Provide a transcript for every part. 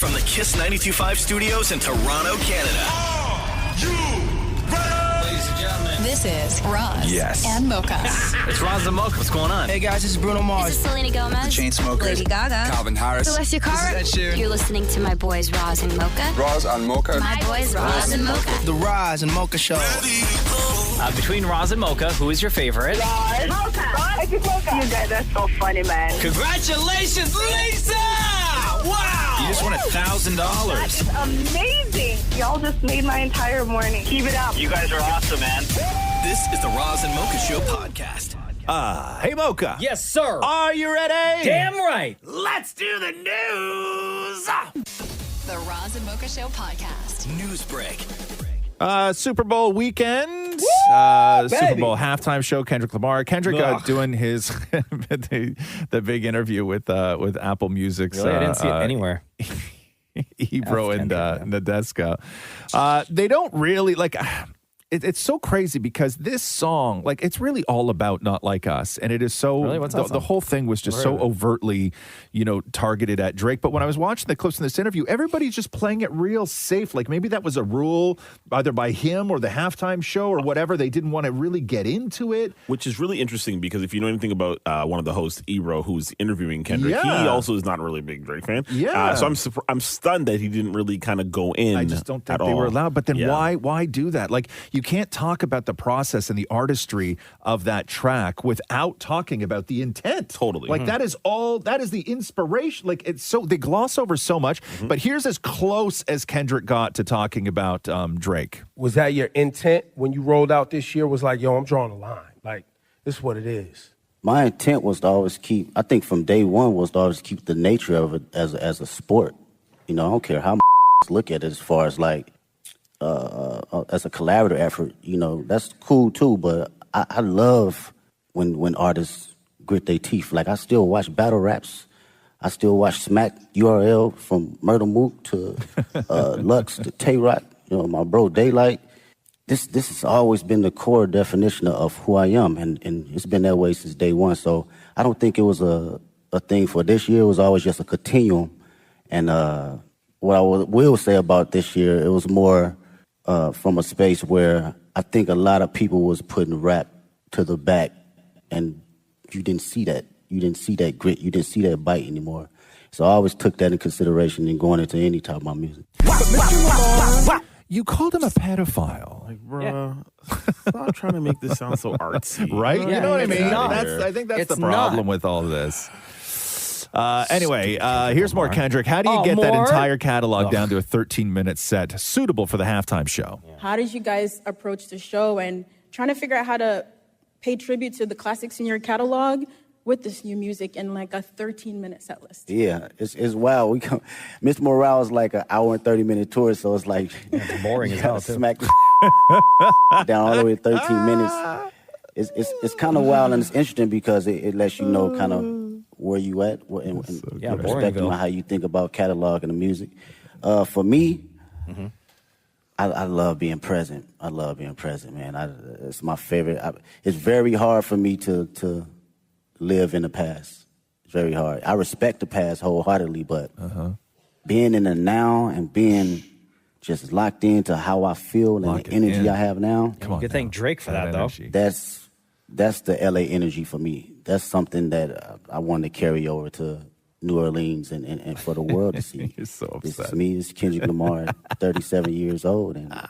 From the Kiss 92.5 studios in Toronto, Canada. Are you ready? Ladies and gentlemen. This is Roz and Mocha. It's Roz and Mocha. What's going on? Hey guys, this is Bruno Mars. This is Selena Gomez. The Chainsmokers. Lady Gaga. Calvin Harris. Celestia Cara. This is Ed Sheeran. You're listening to my boys Roz and Mocha. Roz and Mocha. My boys Roz and Mocha. The Roz and Mocha Show. Between Roz and Mocha, who is your favorite? Mocha. Mocha. You guys are so funny, man. Congratulations, Lisa! Wow! You just won $1,000. That's amazing. Y'all just made my entire morning. Keep it up. You guys are awesome, man. This is the Roz and Mocha Show podcast. Hey, Mocha. Yes, sir. Are you ready? Damn right. Let's do the news. The Roz and Mocha Show podcast. News break. Super Bowl weekend. Super Bowl halftime show. Kendrick Lamar. Kendrick doing his the big interview with Apple Music's. Really? I didn't see it anywhere. Ebro and Nadeska. They don't really like. It's so crazy because this song, like, it's really all about Not Like Us. And it is so, really? What's that the song? whole thing was just so overtly, targeted at Drake. But when I was watching the clips in this interview, everybody's just playing it real safe. Like maybe that was a rule either by him or the halftime show or whatever. They didn't want to really get into it. Which is really interesting because if you know anything about one of the hosts, Ebro, who's interviewing Kendrick, Yeah. he also is not really a big Drake fan. Yeah. So I'm stunned that he didn't really kind of go in. I just don't think at they all. were allowed. But then Yeah. why do that? Like, you can't talk about the process and the artistry of that track without talking about the intent. Totally. Like, that is the inspiration. Like, it's so, they gloss over so much. But here's as close as Kendrick got to talking about Drake. Was that your intent when you rolled out this year? Was like, yo, I'm drawing a line. Like, this is what it is. My intent was to always keep, I think from day one, was to always keep the nature of it as a sport. I don't care how look at it as far as like, as a collaborative effort, that's cool too, but I love when artists grit their teeth. Like, I still watch battle raps. I still watch Smack URL from Murder Mook to Lux to Tay-Rock, my bro Daylight. This has always been the core definition of who I am, and it's been that way since day one. So I don't think it was a thing for this year. It was always just a continuum. And what I will say about this year, it was more from a space where I think a lot of people was putting rap to the back, and you didn't see that. You didn't see that grit. You didn't see that bite anymore. So I always took that in consideration in going into any type of my music. You called him a pedophile. Like, bro, stop trying to make this sound so artsy. Right? Yeah, You know what I it's mean? not. I think that's It's the problem not. with all of this. Anyway, here's more Kendrick. How do you get that more? entire catalog down to a 13-minute set suitable for the halftime show? How did you guys approach the show and trying to figure out how to pay tribute to the classics in your catalog with this new music in like a 13-minute set list? Yeah, it's wild. Miss Morale is like an hour and 30-minute tour, so it's like It's boring as hell, too. smack down all the way to 13 minutes. It's kind of wild, and it's interesting because it lets you know kind of where you at and Yeah, your perspective Boringville. on how you think about catalog and the music. For me, I love being present. I love being present, man. It's my favorite. It's very hard for me to live in the past. It's very hard. I respect the past wholeheartedly, but being in the now and being just locked into how I feel and the energy I have now, Come on, You thank Drake for that, though. energy. that's the LA energy for me. That's something that I want to carry over to New Orleans and for the world to see. You're so This upset. is me. It's Kendrick Lamar, 37 years old, and I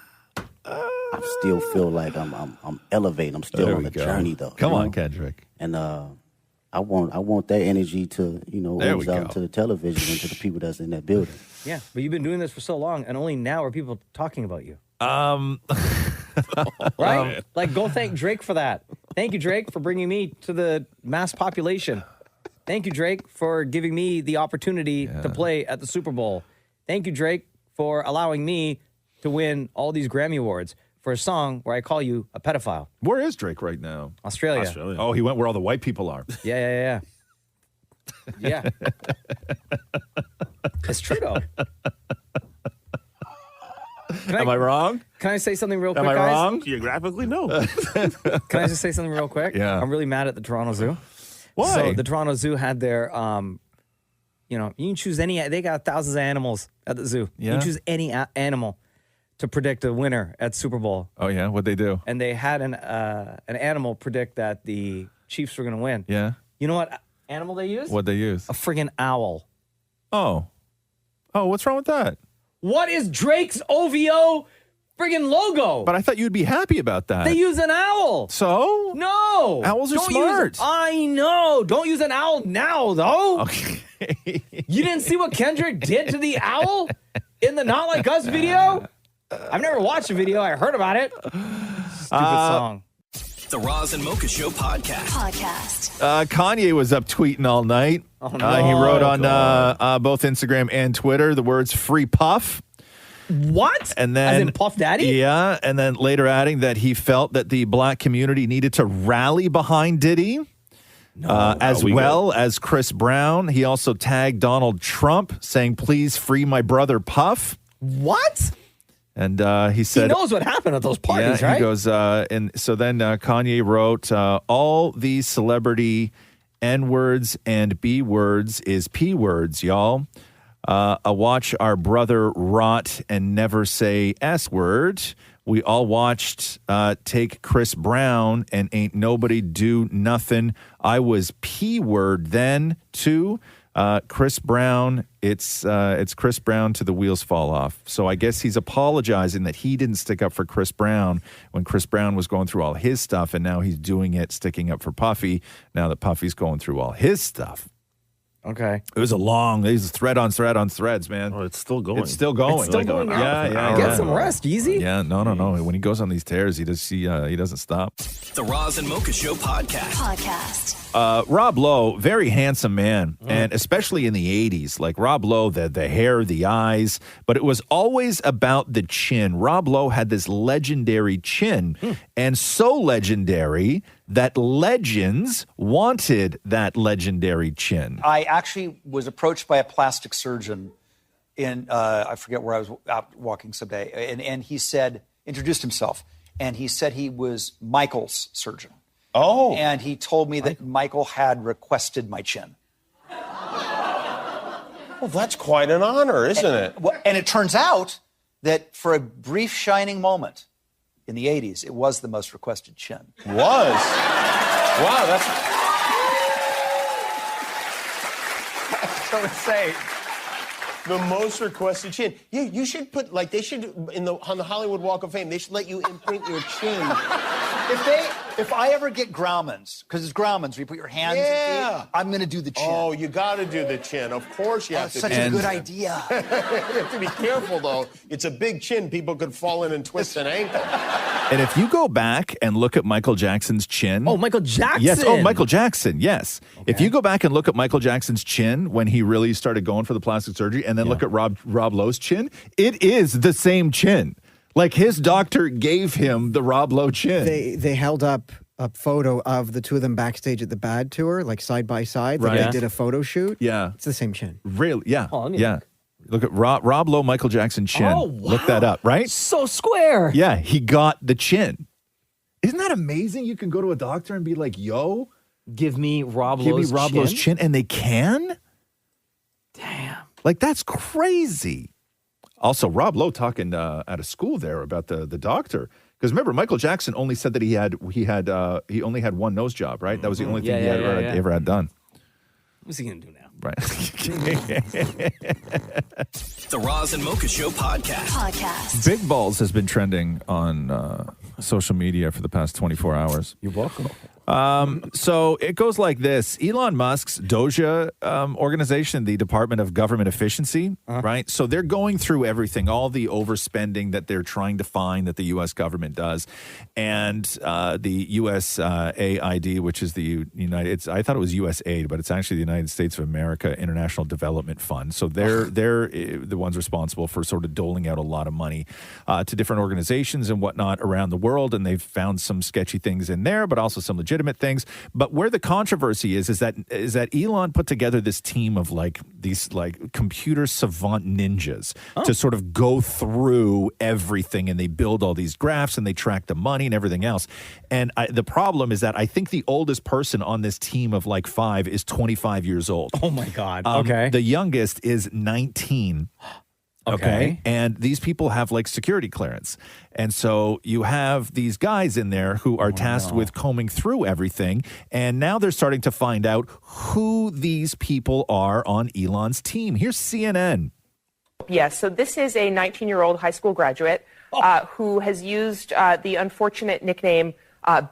still feel like I'm elevating. I'm still There on we the go. journey, though. Come you on, know? Kendrick. And I want that energy to There we ooze out go. to the television and to the people that's in that building. Yeah, but you've been doing this for so long, and only now are people talking about you. Right? Like, go thank Drake for that. Thank you, Drake, for bringing me to the mass population. Thank you, Drake, for giving me the opportunity to play at the Super Bowl. Thank you, Drake, for allowing me to win all these Grammy Awards for a song where I call you a pedophile. Where is Drake right now? Australia. Oh, he went where all the white people are. Yeah. Yeah. It's true, though. Am I wrong? Can I say something real quick, Am I guys? wrong? Geographically, no. Can I just say something real quick? Yeah. I'm really mad at the Toronto Zoo. Why? So the Toronto Zoo had their you can choose any. They got thousands of animals at the zoo. You Yeah. can choose any animal to predict a winner at Super Bowl. Oh yeah, what'd they do? And they had an animal predict that the Chiefs were going to win. Yeah. You know what animal they used? What'd they use? A friggin' owl. Oh, what's wrong with that? What is Drake's OVO friggin' logo? But I thought you'd be happy about that. They use an owl. So? No. Owls are Don't smart. I know. Don't use an owl now, though. Okay. You didn't see what Kendrick did to the owl in the Not Like Us video? I've never watched the video. I heard about it. Stupid song. The Roz and Mocha Show podcast. Kanye was up tweeting all night. Oh, no. He wrote on both Instagram and Twitter the words "Free Puff." What? And then, as in Puff Daddy? Yeah, and then later adding that he felt that the black community needed to rally behind Diddy. As well as Chris Brown. He also tagged Donald Trump saying, "Please free my brother Puff." What? And he said, he knows what happened at those parties, right? He goes, and so then Kanye wrote, all these celebrity N-words and B-words is P-words, y'all. I watch our brother rot and never say S-word. We all watched take Chris Brown and ain't nobody do nothing. I was P-word then, too. Chris Brown, it's Chris Brown to the wheels fall off. So I guess he's apologizing that he didn't stick up for Chris Brown when Chris Brown was going through all his stuff, and now he's doing it, sticking up for Puffy, now that Puffy's going through all his stuff. Okay. It was thread on threads, man. Oh, it's still going. It's still going. It's still going. Yeah. Get some rest, easy. Yeah, no. When he goes on these tears, he doesn't stop. The Roz and Mocha Show podcast. Rob Lowe, very handsome man, and especially in the 80s, like Rob Lowe, the hair, the eyes, but it was always about the chin. Rob Lowe had this legendary chin, and so legendary that legends wanted that legendary chin. I actually was approached by a plastic surgeon in, I forget where I was out walking someday, and he said, introduced himself, and he said he was Michael's surgeon. Oh. And he told me that Michael had requested my chin. Well, that's quite an honor, isn't it? And it turns out that for a brief shining moment in the 80s, it was the most requested chin. Was? Wow, that's so insane. The most requested chin. You should put, like, they should, on the Hollywood Walk of Fame, they should let you imprint your chin. If I ever get Grauman's, because it's Grauman's, where you put your hands in feet, I'm going to do the chin. Oh, you got to do the chin. Of course you have to do such a good idea. You have to be careful, though. It's a big chin. People could fall in and twist an ankle. And if you go back and look at Michael Jackson's chin. Oh, Michael Jackson. Yes. Oh, Michael Jackson. Yes. Okay. If you go back and look at Michael Jackson's chin when he really started going for the plastic surgery, and then look at Rob Lowe's chin, it is the same chin. Like his doctor gave him the Rob Lowe chin. They held up a photo of the two of them backstage at the Bad Tour, like side by side. Like they did a photo shoot. Yeah. It's the same chin. Really? Yeah. Look at Rob Lowe, Michael Jackson chin. Oh, wow. Look that up, right? So square. Yeah, he got the chin. Isn't that amazing? You can go to a doctor and be like, yo, give me Rob Lowe's chin, and they can? Damn. Like, that's crazy. Also, Rob Lowe talking at a school there about the doctor. Because remember, Michael Jackson only said that he only had one nose job, right? That was the only thing he ever had done. What's he going to do now? Right. The Roz and Mocha Show podcast. Big Balls has been trending on social media for the past 24 hours. You're welcome. So it goes like this. Elon Musk's Doja organization, the Department of Government Efficiency, right? So they're going through everything, all the overspending that they're trying to find that the U.S. government does. And the USAID, which is the I thought it was USAID, but it's actually the United States of America International Development Fund. So they're the ones responsible for sort of doling out a lot of money to different organizations and whatnot around the world. And they've found some sketchy things in there, but also some legitimate legitimate things. But where the controversy is that Elon put together this team of these computer savant ninjas to sort of go through everything, and they build all these graphs and they track the money and everything else. And the problem is that I think the oldest person on this team of 5 is 25 years old. Oh my God. Okay. The youngest is 19. Okay. And these people have security clearance. And so you have these guys in there who are tasked with combing through everything. And now they're starting to find out who these people are on Elon's team. Here's CNN. Yes. So this is a 19-year-old high school graduate who has used the unfortunate nickname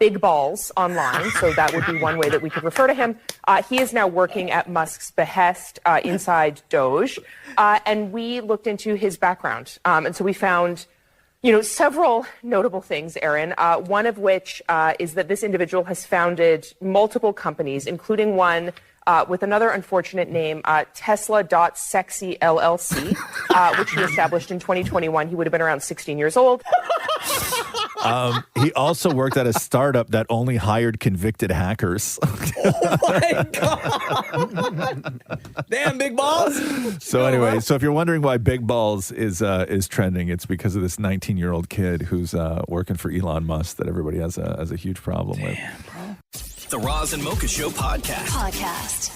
Big Balls online. So that would be one way that we could refer to him. He is now working at Musk's behest inside Doge. And we looked into his background. And so we found, several notable things, Aaron, one of which is that this individual has founded multiple companies, including one with another unfortunate name, Tesla.Sexy LLC, which he established in 2021. He would have been around 16 years old. He also worked at a startup that only hired convicted hackers. Oh my God! Damn, Big Balls. So anyway, so if you're wondering why Big Balls is trending, it's because of this 19-year-old kid who's working for Elon Musk that everybody has a huge problem with. Bro. The Roz and Mocha Show podcast.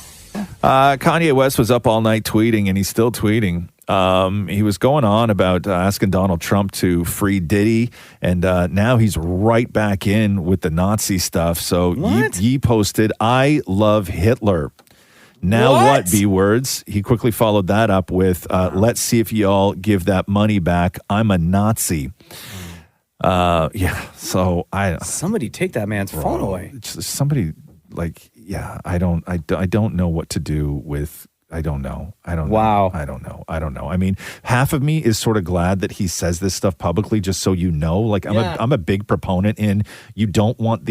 Kanye West was up all night tweeting, and he's still tweeting. He was going on about asking Donald Trump to free Diddy, and now he's right back in with the Nazi stuff. So Ye posted, "I love Hitler." Now what, B words? He quickly followed that up with, "Let's see if y'all give that money back. I'm a Nazi." Yeah, so somebody take that man's phone away. Somebody I don't know what to do with. I don't know. Wow. I don't know. I mean, half of me is sort of glad that he says this stuff publicly, just so you know. I'm a big proponent in you don't want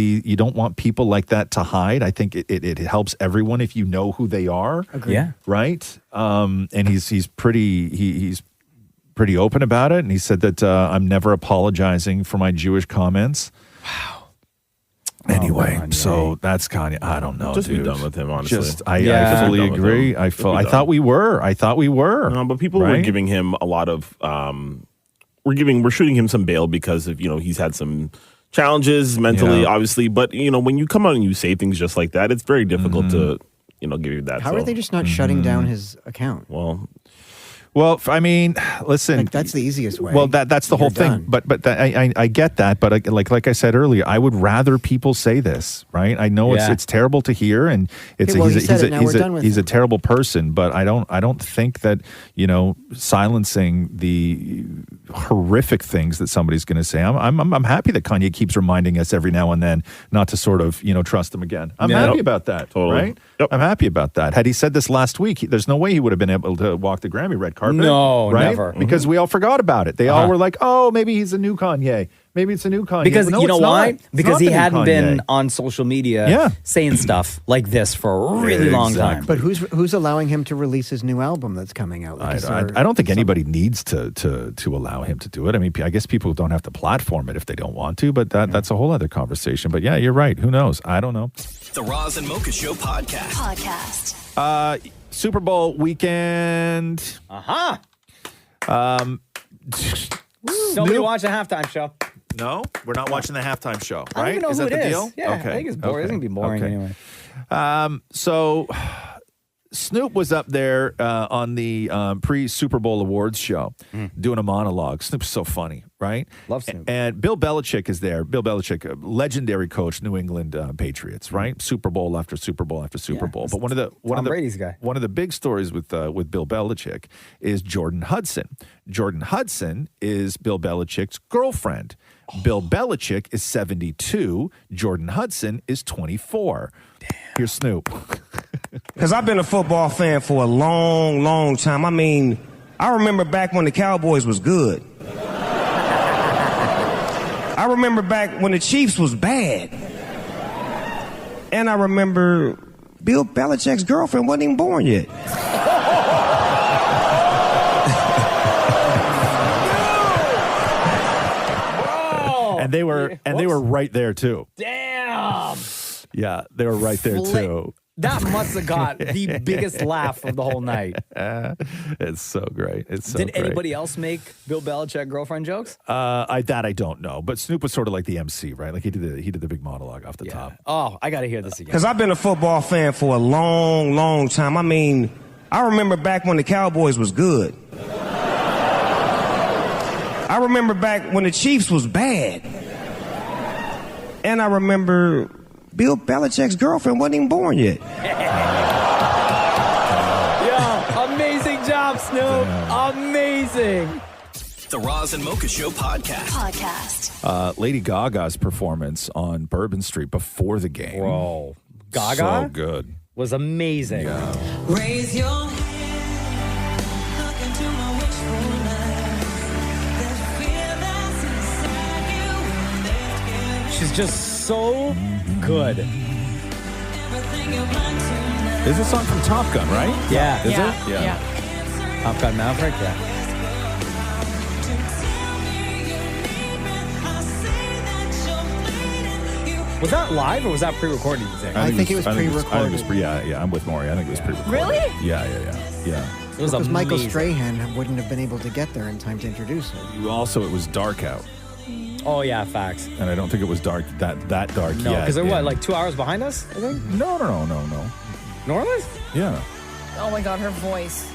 people like that to hide. I think it helps everyone if you know who they are. Agreed. Yeah. Right. And he's pretty open about it, and he said that I'm never apologizing for my Jewish comments. Wow. Anyway, so that's Kanye. I don't know. Just dude. be done with him, honestly. I fully agree. I thought we were. No, but people were giving him a lot of. We're shooting him some bail because of he's had some challenges mentally, obviously. But when you come out and you say things just like that, it's very difficult to give you that. How are they just not shutting down his account? Well, I mean, listen. That's the easiest way. Well, that's the whole thing. But I get that. But like I said earlier, I would rather people say this, right? I know it's terrible to hear, and he's a terrible person. But I don't think that silencing the horrific things that somebody's going to say. I'm happy that Kanye keeps reminding us every now and then not to sort of trust him again. I'm happy about that. Totally. Right? Yep. I'm happy about that. Had he said this last week, there's no way he would have been able to walk the Grammy red carpet. No, right? never. Because we all forgot about it. They all were like, "Oh, maybe he's a new Kanye. Maybe it's a new Kanye." Because no, you know why? Not. Because he hadn't been on social media saying stuff like this for a really long time. But who's allowing him to release his new album that's coming out? I don't think anybody needs to allow him to do it. I mean, I guess people don't have to platform it if they don't want to, but that's a whole other conversation. But yeah, you're right. Who knows? I don't know. The Roz and Mocha Show podcast. Super Bowl weekend. Nobody watched the halftime show. No, we're not watching the halftime show, right? I don't even know is who that it the is. deal? Yeah, okay. I think it's boring. It's going to be boring anyway. So Snoop was up there on the pre-Super Bowl awards show doing a monologue. Snoop's so funny, right? Love Snoop. And Bill Belichick is there. Bill Belichick, a legendary coach, New England Patriots, right? Super Bowl after Super Bowl after Super Bowl. But one of Brady's guy. One of the big stories with Bill Belichick is Jordan Hudson. Jordan Hudson is Bill Belichick's girlfriend. Bill Belichick is 72. Jordan Hudson is 24. Damn. Here's Snoop. Because I've been a football fan for a long, long time. I mean, I remember back when the Cowboys was good. I remember back when the Chiefs was bad. And I remember Bill Belichick's girlfriend wasn't even born yet. And they were right there too. Damn. Yeah, they were right there too. That must have got the biggest laugh of the whole night. It's so great. It's so Did great. anybody else make Bill Belichick girlfriend jokes? I don't know. But Snoop was sort of like the MC, right? Like he did the big monologue off the top. Oh, I got to hear this again. Because I've been a football fan for a long, long time. I mean, I remember back when the Cowboys was good. I remember back when the Chiefs was bad. And I remember Bill Belichick's girlfriend wasn't even born yet. Yo, amazing job, Snoop. Amazing. The Roz and Mocha Show podcast. Lady Gaga's performance on Bourbon Street before the game. Bro, Gaga so good. Was amazing. Raise your hand, look into my wishful life. There's fear that's inside you, and there's fear. She's just so good. Everything you want to Is this song from Top Gun, right? Yeah. Is Yeah. it? Yeah. Top Gun Maverick, yeah. Was that live or was that pre-recorded, you think? I think it was I think it was pre-recorded. yeah, I'm with Maury. I think it was pre-recorded. Really? Yeah. It was because Michael amazing. Strahan wouldn't have been able to get there in time to introduce her. Also, it was dark out, Oh, yeah, facts. and I don't think it was dark that dark No, yet. because they're yeah. what, like 2 hours behind us, I think? No. Normally? Yeah. Oh my God, her voice.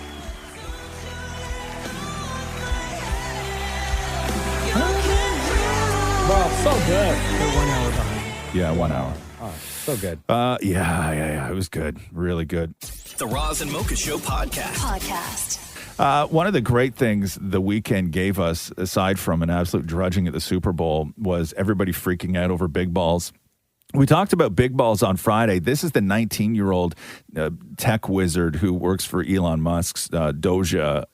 Bro, so good. They're 1 hour behind. Yeah, 1 hour. Oh, so good. Yeah. It was good. Really good. The Roz and Mocha Show podcast. One of the great things the weekend gave us, aside from an absolute drudging at the Super Bowl, was everybody freaking out over big balls. We talked about big balls on Friday. This is the 19-year-old tech wizard who works for Elon Musk's Doja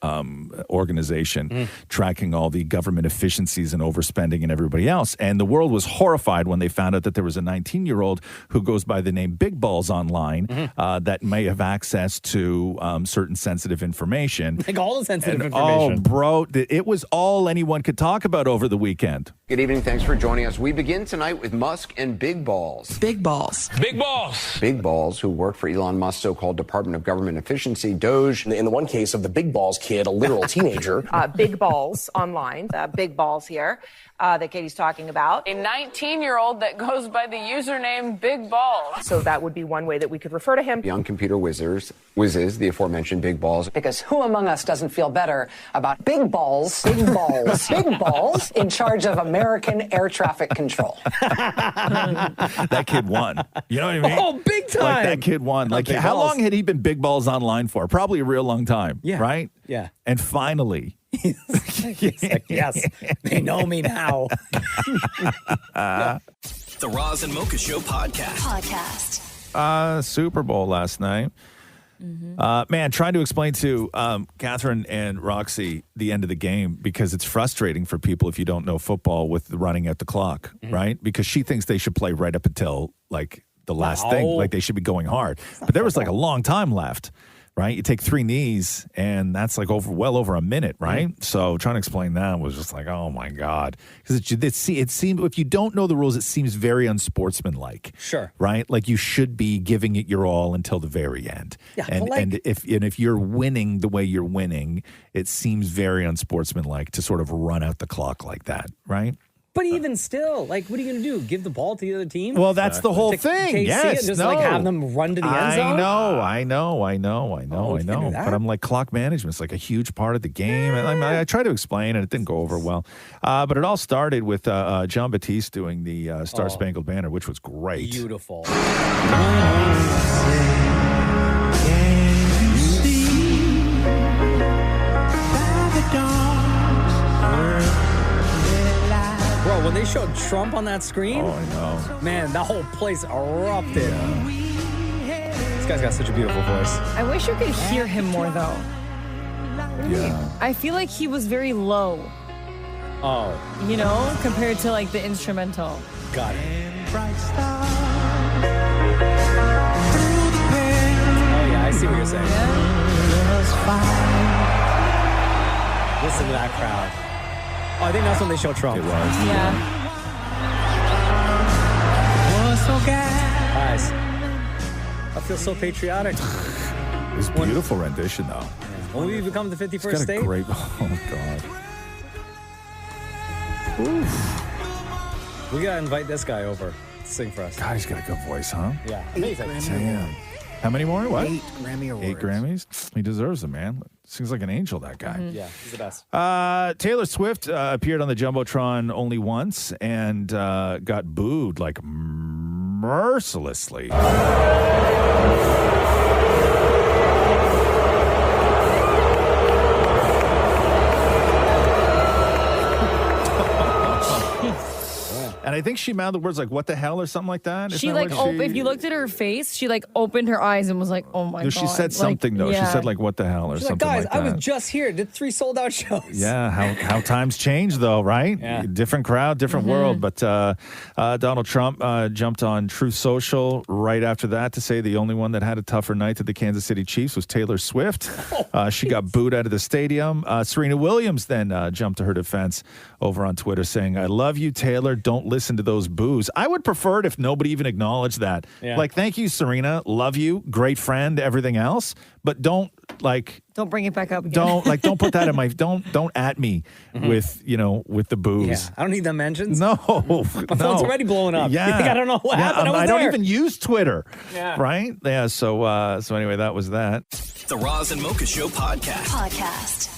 organization, tracking all the government efficiencies and overspending and everybody else. And the world was horrified when they found out that there was a 19-year-old who goes by the name Big Balls online that may have access to certain sensitive information. Like all the sensitive And, information. oh, bro, it was all anyone could talk about over the weekend. Good evening. Thanks for joining us. We begin tonight with Musk and Big Balls. Big balls. Big Balls. Big Balls, who work for Elon Musk's so-called Department of Government Efficiency, Doge. In the one case of the Big Balls kid, a literal teenager. Big balls online. Big balls here that Katie's talking about. A 19-year-old that goes by the username Big Balls. So that would be one way that we could refer to him. Young computer whizzes, the aforementioned Big Balls. Because who among us doesn't feel better about big balls, big balls in charge of American air traffic control? That kid won. You know what I mean? Oh, big time. Like that kid won. Like Big how balls. long had he been Big Balls online for? Probably a real long time. Yeah. Right? Yeah. And finally. He's like, yes, they know me now. The Roz and Mocha Show podcast. Super Bowl last night. Man, trying to explain to Catherine and Roxy the end of the game because it's frustrating for people if you don't know football with the running out the clock, right? Because she thinks they should play right up until like the last thing, like they should be going hard. But there was like a long time left, right? You take 3 knees and that's like well over a minute, right? So trying to explain that was just like, oh my God. Because it seemed, if you don't know the rules, it seems very unsportsmanlike. Sure. Right? Like you should be giving it your all until the very end. Yeah, and, but like- and if you're winning the way you're winning, it seems very unsportsmanlike to sort of run out the clock like that, right? But even still, like, what are you going to do? Give the ball to the other team? Well, that's the whole To thing. KC Yes, and just no. like have them run to the end zone? I know. you can't do that. But I'm like, clock management's like a huge part of the game. And I try to explain, and it didn't go over well. But it all started with John Batiste doing the Star Spangled Banner, which was great. Beautiful. Bro, when they showed Trump on that screen, I know. Man, that whole place erupted. This guy's got such a beautiful voice. I wish you could hear him more though. Yeah. I feel like he was very low, Oh, you know, compared to like the instrumental. got it. Oh, yeah, I see what you're saying. Listen to that crowd. Oh, I think that's when they show Trump. It was. Yeah. All right, guys. I feel so patriotic. It's a beautiful rendition, though. When we become the 51st It's got a state. great. Oh God. We gotta invite this guy over to sing for us. God, he's got a good voice, huh? Yeah, amazing. Damn. How many more? What? 8 Grammy Awards. 8 Grammys. He deserves them, man. Seems like an angel, that guy. Yeah, he's the best. Taylor Swift appeared on the Jumbotron only once and got booed like mercilessly. And I think she mouthed the words like, what the hell, or something like that. She like, if you looked at her face, she like opened her eyes and was like, oh my No, God. she said Like, something, though. yeah. She said, like, what the hell, or She's like, something guys, like I that. was just here. Did 3 sold-out shows. Yeah, how times change, though, right? Yeah. Different crowd, different world. But Donald Trump jumped on Truth Social right after that to say the only one that had a tougher night to the Kansas City Chiefs was Taylor Swift. She got booed out of the stadium. Serena Williams then jumped to her defense over on Twitter saying, I love you, Taylor. Don't listen to those boos. I would prefer it if nobody even acknowledged that. Yeah. Like, thank you, Serena. Love you. Great friend, everything else. But don't, like... Don't bring it back up again. Don't put that in my don't at me with the boos. Yeah, I don't need them mentions. No, My phone's already blowing up. Yeah, You think I don't know what happened? I was I don't there. even use Twitter. Yeah. Right. Yeah. So anyway, that was that. The Roz and Mocha Show Podcast.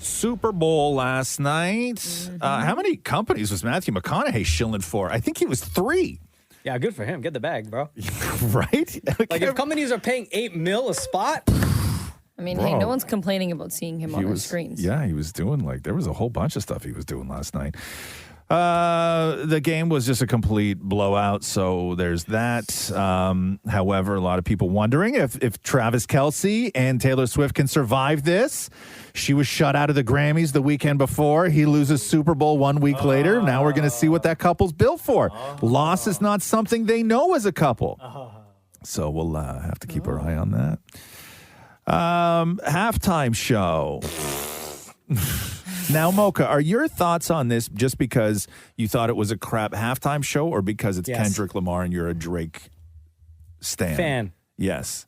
Super Bowl last night. How many companies was Matthew McConaughey shilling for? I think he was 3. Yeah, good for him. Get the bag, bro. Right? Like if companies are paying $8 million a spot. I mean, Bro. hey, no one's complaining about seeing him on the screens. Yeah, he was doing there was a whole bunch of stuff he was doing last night. The game was just a complete blowout, so there's that. However, a lot of people wondering if Travis Kelce and Taylor Swift can survive this. She was shut out of the Grammys the weekend before. He loses Super Bowl 1 week later. Now we're going to see what that couple's built for. Loss is not something they know as a couple. So we'll have to keep our eye on that. Halftime show. Now, Mocha, are your thoughts on this just because you thought it was a crap halftime show or because it's Yes. Kendrick Lamar and you're a Drake fan? Yes.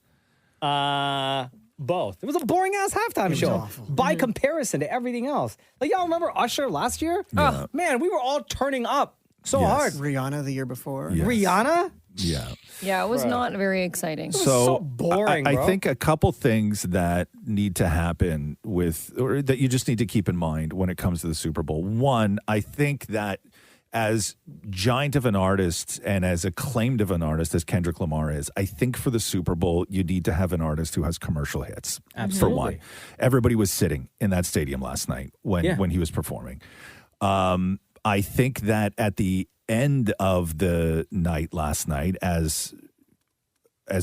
Both. It was a boring ass halftime show awful. by comparison to everything else. Like y'all remember Usher last year? Yeah. Oh, man, we were all turning up so Yes. hard. Rihanna the year before. Yes. Rihanna? Yeah. Yeah, it was not very exciting. so boring, I bro. think a couple things that need to happen or that you just need to keep in mind when it comes to the Super Bowl. One, I think that as giant of an artist and as acclaimed of an artist as Kendrick Lamar is, I think for the Super Bowl, you need to have an artist who has commercial hits. For one. Everybody was sitting in that stadium last night when he was performing. I think that at the end of the night last night, as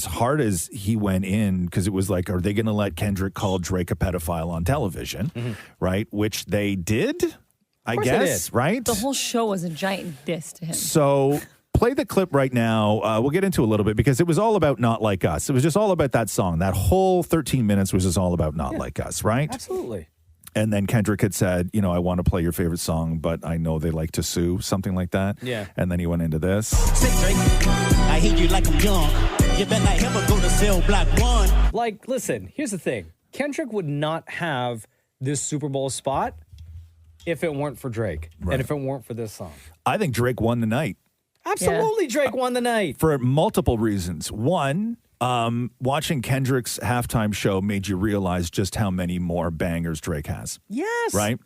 hard as he went in, because it was like, are they going to let Kendrick call Drake a pedophile on television? Right? Which they did, I course they guess, did. right? The whole show was a giant diss to him. So play the clip right now. We'll get into a little bit because it was all about Not Like Us. It was just all about that song. That whole 13 minutes was just all about Not Like Us, right? Absolutely. And then Kendrick had said, I want to play your favorite song, but I know they like to sue, something like that. Yeah. And then he went into this. I hate you like I'm young. You better not ever go to cell block 1. Like, listen, here's the thing. Kendrick would not have this Super Bowl spot if it weren't for Drake and if it weren't for this song. I think Drake won the night. Absolutely, Drake won the night. For multiple reasons. One, watching Kendrick's halftime show made you realize just how many more bangers Drake has. Yes. Right?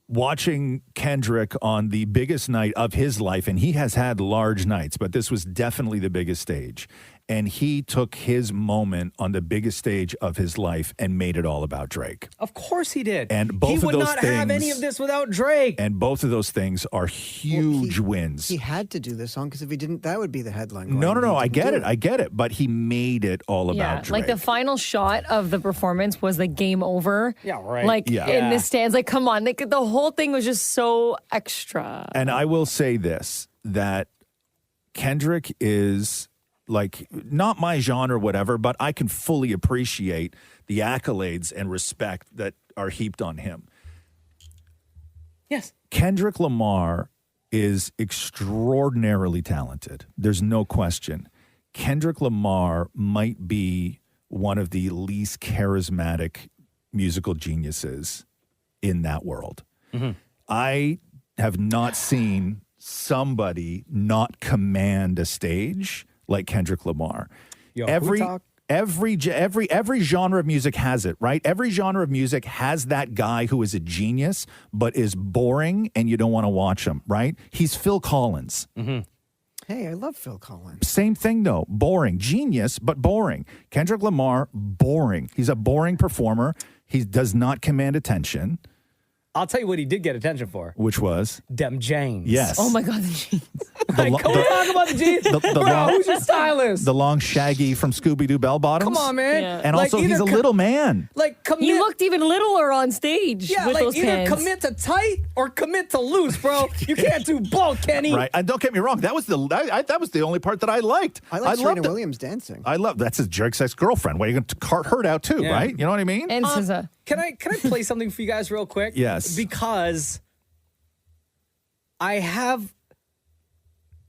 Watching Kendrick on the biggest night of his life, and he has had large nights, but this was definitely the biggest stage. And he took his moment on the biggest stage of his life and made it all about Drake. Of course he did. And both he of would those not have things- any of this without Drake. And both of those things are huge wins. He had to do this song because if he didn't, that would be the headline. No, I get it. I get it. But he made it all about Drake. Like the final shot of the performance was the game over. Yeah, right. Like Yeah. in the stands. Like, come on. Like, the whole thing was just so extra. And I will say this, that Kendrick is like not my genre, whatever, but I can fully appreciate the accolades and respect that are heaped on him. Yes. Kendrick Lamar is extraordinarily talented. There's no question. Kendrick Lamar might be one of the least charismatic musical geniuses in that world. Mm-hmm. I have not seen somebody not command a stage like Kendrick Lamar. Yo, every who genre of music has it, right? Every genre of music has that guy who is a genius but is boring and you don't want to watch him, right? He's Phil Collins. Mm-hmm. Hey, I love Phil Collins. Same thing though. Boring. Genius, but boring. Kendrick Lamar, boring. He's a boring performer. He does not command attention. I'll tell you what he did get attention for. Which was? Dem jeans. Yes. Oh my God, the jeans. Like, can we talk about the jeans? Bro, who's your stylist? The long Shaggy from Scooby-Doo bell bottoms. Come on, man. Yeah. And Like, also, he's either a little man. Like, commit. He looked even littler on stage Yeah, with like those either pants. commit to tight or commit to loose, bro. You can't do both, Kenny. Right. And don't get me wrong. That was the only part that I liked. I like loved Serena it. Williams dancing. I love that's his Drake's ex-girlfriend. Well, you're going to cart her out too, Yeah. right? You know what I mean? And SZA. Can I play something for you guys real quick? Yes. Because I have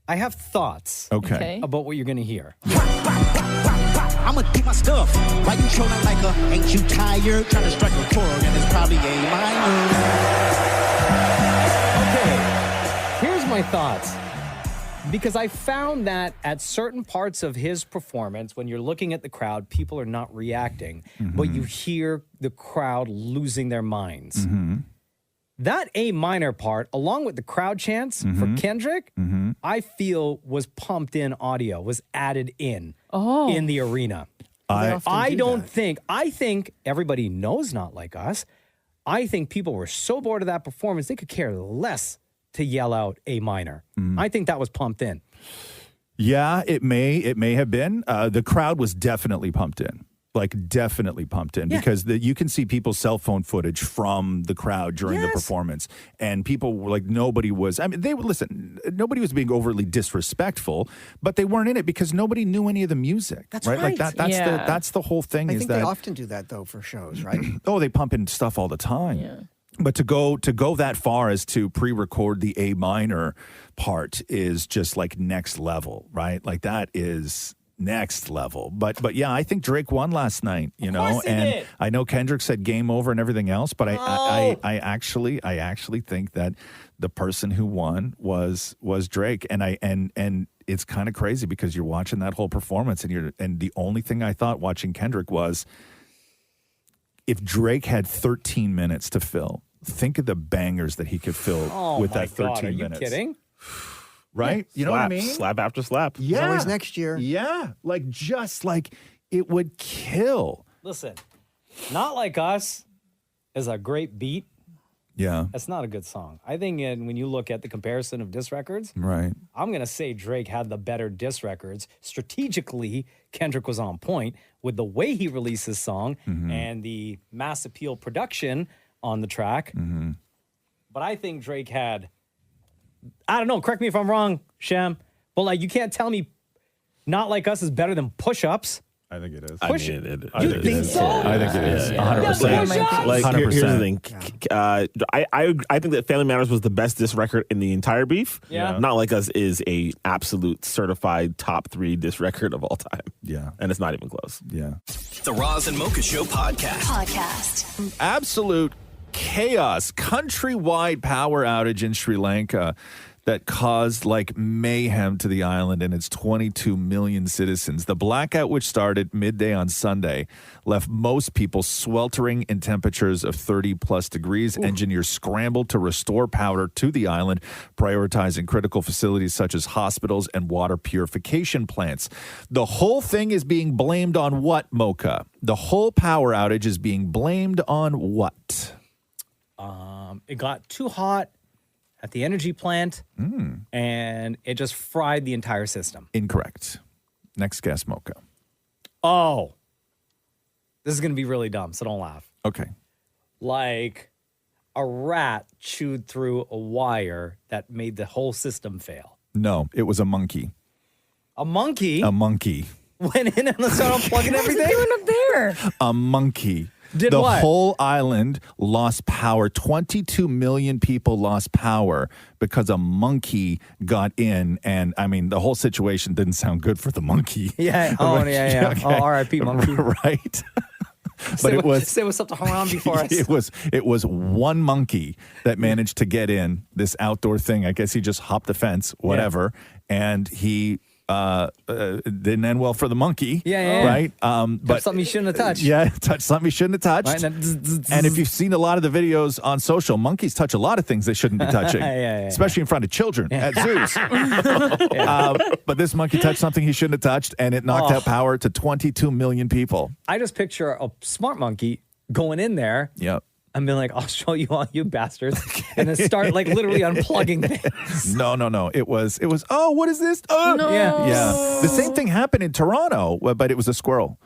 thoughts. Okay. About what you're gonna hear. I'ma do my stuff. Why you trolling like a ain't you tired? Trying to strike a chord and it's probably A minor. Okay. Here's my thoughts. Because I found that at certain parts of his performance, when you're looking at the crowd, people are not reacting, but you hear the crowd losing their minds. That A minor part, along with the crowd chants for Kendrick, I feel was pumped in audio, was added in the arena. I think everybody knows Not Like Us. I think people were so bored of that performance, they could care less to yell out A minor. I think that was pumped in. Yeah, it may have been. The crowd was definitely pumped in. Like definitely pumped in because you can see people's cell phone footage from the crowd during the performance, and people were like, nobody was. I mean, they would listen. Nobody was being overly disrespectful, but they weren't in it because nobody knew any of the music. That's right. Like right. that's the whole thing. I is think that they often do that though for shows, right? oh, they pump in stuff all the time. Yeah. But to go that far as to pre-record the A minor part is just like next level, right? Like that is next level. But yeah, I think Drake won last night, you know, and I know Kendrick said game over and everything else, but I actually think that the person who won was Drake, and it's kind of crazy because you're watching that whole performance and the only thing I thought watching Kendrick was, if Drake had 13 minutes to fill, think of the bangers that he could fill with that 13 minutes. Are you kidding? Right? You know what I mean? Slap after slap. Yeah. Always next year. Yeah. Like just like it would kill. Listen, Not Like Us is a great beat. Yeah. That's not a good song. I think when you look at the comparison of diss records, right. I'm going to say Drake had the better diss records. Strategically, Kendrick was on point with the way he released his song and the mass appeal production on the track. But I think Drake had, I don't know, correct me if I'm wrong, Shem, but like you can't tell me Not Like Us is better than Push-Ups. I think it is. You think so? I think it is. 100%. Like 100%. here's the thing. I think that Family Matters was the best diss record in the entire beef. Yeah. Not Like Us is a absolute certified top 3 diss record of all time. Yeah. And it's not even close. Yeah. The Roz and Mocha Show podcast. Absolute chaos. Countrywide power outage in Sri Lanka that caused like mayhem to the island and its 22 million citizens. The blackout, which started midday on Sunday, left most people sweltering in temperatures of 30 plus degrees. Engineers scrambled to restore power to the island, prioritizing critical facilities such as hospitals and water purification plants. The whole thing is being blamed on what, Mocha? The whole power outage is being blamed on what? It got too hot at the energy plant, and it just fried the entire system. Incorrect. Next guess, Mocha. Oh, this is going to be really dumb, so don't laugh. Okay. Like a rat chewed through a wire that made the whole system fail. No, it was a monkey. A monkey A monkey. went in and started unplugging everything? What's he doing up there? A monkey. Did the what? whole island lost power. 22 million people lost power because a monkey got in. And I mean, the whole situation didn't sound good for the monkey. Yeah. Oh, yeah. Okay. Oh, R.I.P. monkey. Right. Say what's up to Haram before us. It was one monkey that managed to get in this outdoor thing. I guess he just hopped the fence, whatever, and he didn't end well for the monkey. Yeah. Right. But something you shouldn't have touched. Yeah, touched something you shouldn't have touched. Right, and if you've seen a lot of the videos on social, monkeys touch a lot of things they shouldn't be touching, especially in front of children at zoos. But this monkey touched something he shouldn't have touched, and it knocked out power to 22 million people. I just picture a smart monkey going in there. Yep. And being like, I'll show you all you bastards. And then start like literally unplugging things. No. It was, oh, what is this? Oh. No. Yeah. The same thing happened in Toronto, but it was a squirrel.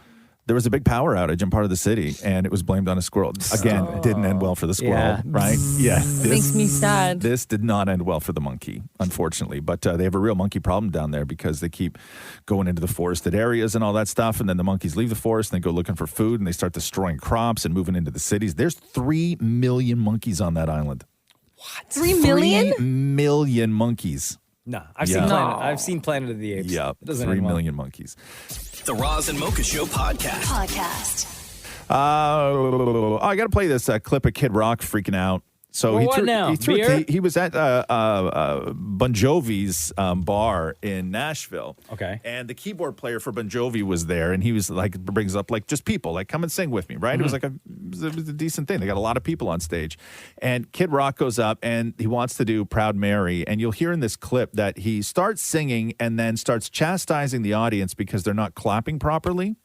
There was a big power outage in part of the city, and it was blamed on a squirrel. Again, it didn't end well for the squirrel, right? Yeah. Makes me sad. This did not end well for the monkey, unfortunately. But they have a real monkey problem down there because they keep going into the forested areas and all that stuff, and then the monkeys leave the forest, and they go looking for food, and they start destroying crops and moving into the cities. There's 3 million monkeys on that island. What? 3 million? 3 million monkeys. No, I've seen Planet of the Apes. Yeah, It doesn't 3 end well. million monkeys. The Roz and Mocha Show podcast. I got to play this clip of Kid Rock freaking out. So Well, what now? Beer? He was at Bon Jovi's bar in Nashville. Okay. And the keyboard player for Bon Jovi was there, and he was like, brings up like just people, like come and sing with me, right? It was like it was a decent thing. They got a lot of people on stage, and Kid Rock goes up and he wants to do Proud Mary, and you'll hear in this clip that he starts singing and then starts chastising the audience because they're not clapping properly,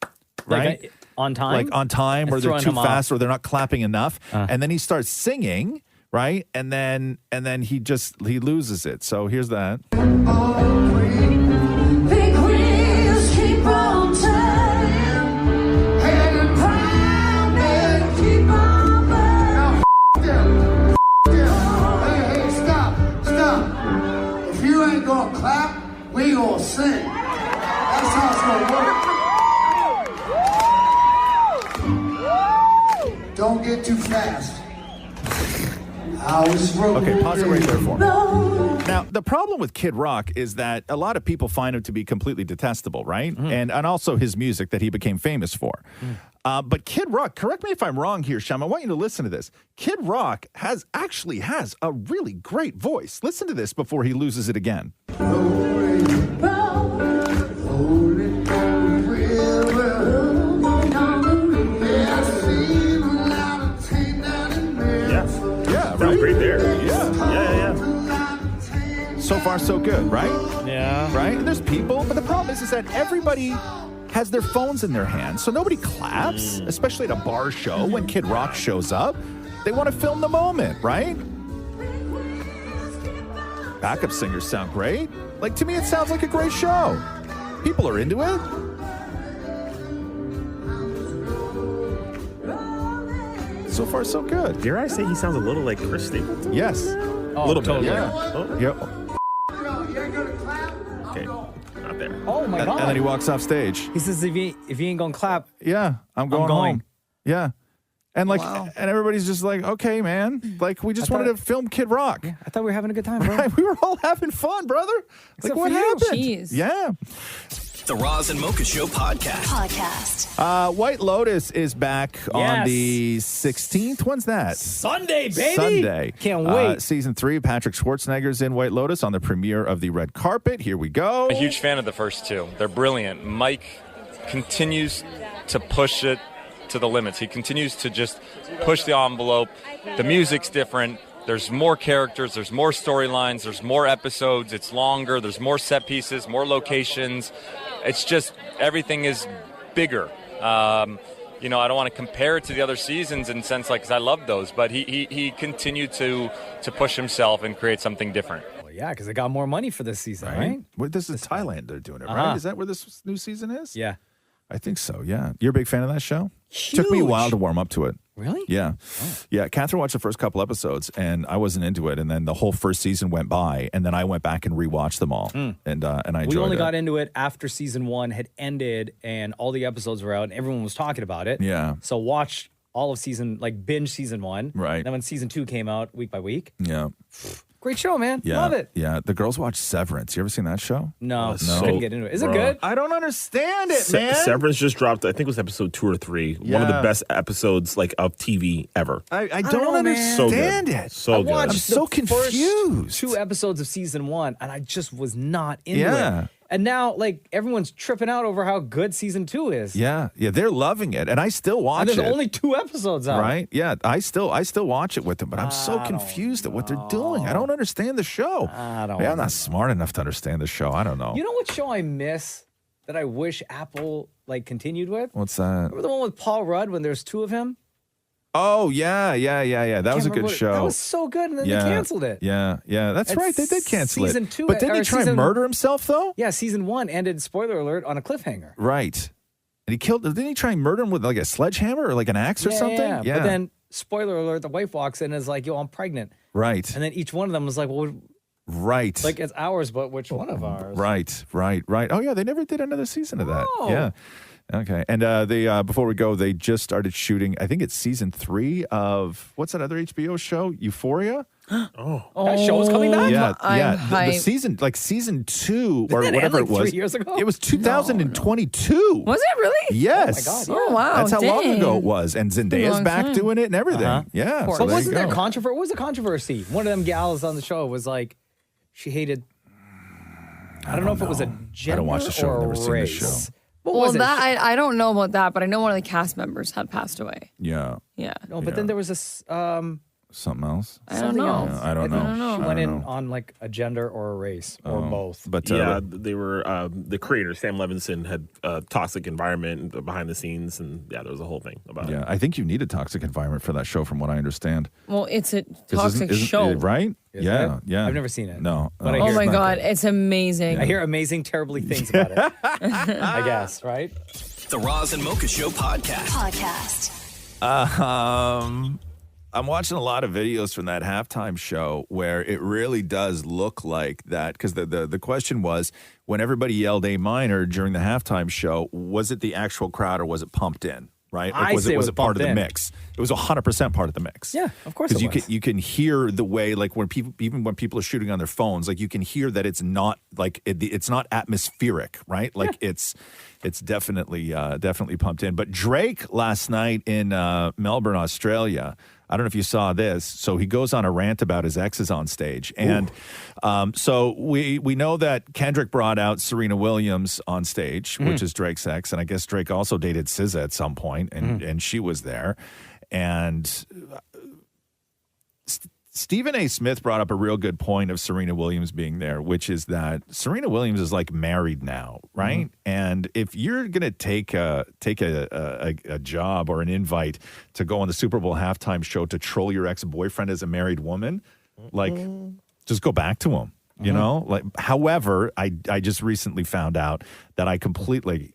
right? Like, on time? Like on time, or they're Throwing too them off. fast, or they're not clapping enough, and then he starts singing. Right, and then he loses it. So here's that. Big wheels keep on turning, and proud men keep on burning. Hey, stop. If you ain't gonna clap, we gonna sing. That's how it's gonna work. Don't get too fast. Okay, pause it right there for me. Now, the problem with Kid Rock is that a lot of people find him to be completely detestable, right? And also his music that he became famous for. But Kid Rock, correct me if I'm wrong here, Sham, I want you to listen to this. Kid Rock actually has a really great voice. Listen to this before he loses it again. Sounds great there. Yeah. So far, so good, right? Yeah. Right? And there's people, but the problem is that everybody has their phones in their hands, so nobody claps, especially at a bar show when Kid Rock shows up. They want to film the moment, right? Backup singers sound great. Like, to me, it sounds like a great show. People are into it. So far, so good. Dare I say he sounds a little like Chris Stapleton? Yes. A little totally. bit. Yeah. Oh. Yep. Okay. Not there. Oh my God. And then he walks off stage. He says, if you ain't gonna clap, Yeah, I'm going going. home. Yeah. And and everybody's just like, okay, man. Like, we just wanted to film Kid Rock. I thought we were having a good time, bro. Right? We were all having fun, brother. Except Like, what for you. happened? Jeez. Yeah. The Roz and Mocha Show podcast. White Lotus is back on Yes. the 16th. When's that? Sunday, baby. Sunday. Can't wait. Season 3, Patrick Schwarzennegger's in White Lotus on the premiere of the red carpet. Here we go. I'm a huge fan of the first two. They're brilliant. Mike continues to push it to the limits. He continues to just push the envelope. The music's different. There's more characters. There's more storylines. There's more episodes. It's longer. There's more set pieces, more locations. It's just everything is bigger. I don't want to compare it to the other seasons in sense because I love those, but he continued to push himself and create something different. Well, yeah, because they got more money for this season, right? Well, this is Thailand they're doing it, right? Is that where this new season is? Yeah. I think so, yeah. You're a big fan of that show? Took me a while to warm up to it. Really? Yeah. Yeah, Catherine watched the first couple episodes, and I wasn't into it, and then the whole first season went by, and then I went back and rewatched them all, and I enjoyed it. We only got into it after season 1 had ended and all the episodes were out and everyone was talking about it. Yeah. So watched all of binge season 1. Right. Then when season 2 came out week by week. Yeah. Great show, man. Yeah. Love it. Yeah. The girls watch Severance. You ever seen that show? No. Couldn't get into it. Is it Bro. good? I don't understand it, man. Severance just dropped, I think it was episode 2 or 3. One of the Yeah. best episodes of TV ever. I don't understand it. So I good. watched I'm so the first confused. 2 episodes of season 1, and I just was not into Yeah. it. And now, everyone's tripping out over how good season 2 is. Yeah. They're loving it, and I still watch And it. there's only 2 episodes out. Right? Yeah, I still watch it with them, but I'm so confused at what they're doing. I don't understand the show. I'm not smart enough to understand the show. I don't know. You know what show I miss that I wish Apple continued with? What's that? Remember the one with Paul Rudd when there's 2 of him? Oh, yeah. That was a good show. That was so good, and then they canceled it. Yeah, that's It's right. They did cancel season it. 2, But didn't he or try and season- murder himself, though? Yeah, season 1 ended, spoiler alert, on a cliffhanger. Right. And didn't he try and murder him with a sledgehammer or an axe or something? Yeah. But then, spoiler alert, the wife walks in and is like, yo, I'm pregnant. Right. And then each one of them was like, well, Right. it's ours, but which one of ours? Right. Oh, yeah, they never did another season of that. No. Yeah. Okay. And they before we go, they just started shooting, I think it's season 3 of, what's that other HBO show? Euphoria? That show's coming back? Yeah. The season 2 or Didn't that whatever end, it was. 3 years ago? It was 2022. Was it really? Yes. Oh, my God, yeah. Oh, wow, That's how long dang. ago it was. And Zendaya's long back time. doing it and everything. Yeah. But So there wasn't you there go. controversy? What was the controversy? One of them gals on the show was like, she hated, I don't know if it was a gender I don't watch the show. or I've a never seen the race. show. What Well, was it? I don't know about that, but I know one of the cast members had passed away. Yeah. Yeah. No, but then there was this Something else? I don't know. Yeah, I don't know. She I went don't in know. on a gender or a race or both. But they were the creator Sam Levinson had a toxic environment behind the scenes, and there was a whole thing about it. Yeah, I think you need a toxic environment for that show, from what I understand. Well, it's a 'Cause toxic isn't show. it, right? Is Yeah, it? yeah. I've never seen it. No. But I Oh hear my it's not God, good. it's amazing. I hear amazing, terribly things about it. I guess, right? The Roz and Mocha Show podcast. I'm watching a lot of videos from that halftime show where it really does look like that, because the question was, when everybody yelled A minor during the halftime show, was it the actual crowd or was it pumped in? Right? I was say it was it part of pumped the in. mix? It was 100% part of the mix. Yeah, of course it Because was. you can hear the way, when people, even when people are shooting on their phones, you can hear that it's not it's not atmospheric, right? It's definitely pumped in. But Drake last night in Melbourne, Australia, I don't know if you saw this. So he goes on a rant about his exes on stage. And so we know that Kendrick brought out Serena Williams on stage, which is Drake's ex. And I guess Drake also dated SZA at some point, and she was there. And Stephen A. Smith brought up a real good point of Serena Williams being there, which is that Serena Williams is married now, right? And if you're going to take a job or an invite to go on the Super Bowl halftime show to troll your ex-boyfriend as a married woman, just go back to him, you know? However, I just recently found out that I completely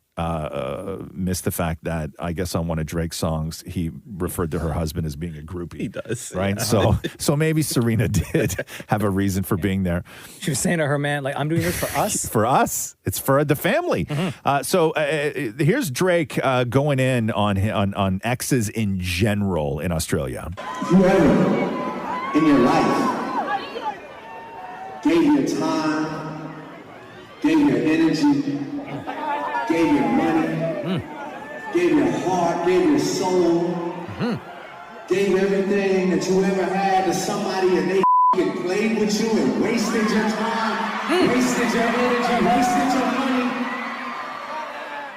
missed the fact that I guess on one of Drake's songs he referred to her husband as being a groupie. He does, right? So maybe Serena did have a reason for being there. She was saying to her man, I'm doing this for us. For us, it's for the family. So here's Drake going in on exes in general in Australia. Whoever in your life gave your time, gave your energy, gave your money, gave your heart, gave your soul, gave everything that you ever had to somebody, and they played with you and wasted your time, wasted your energy, wasted your money.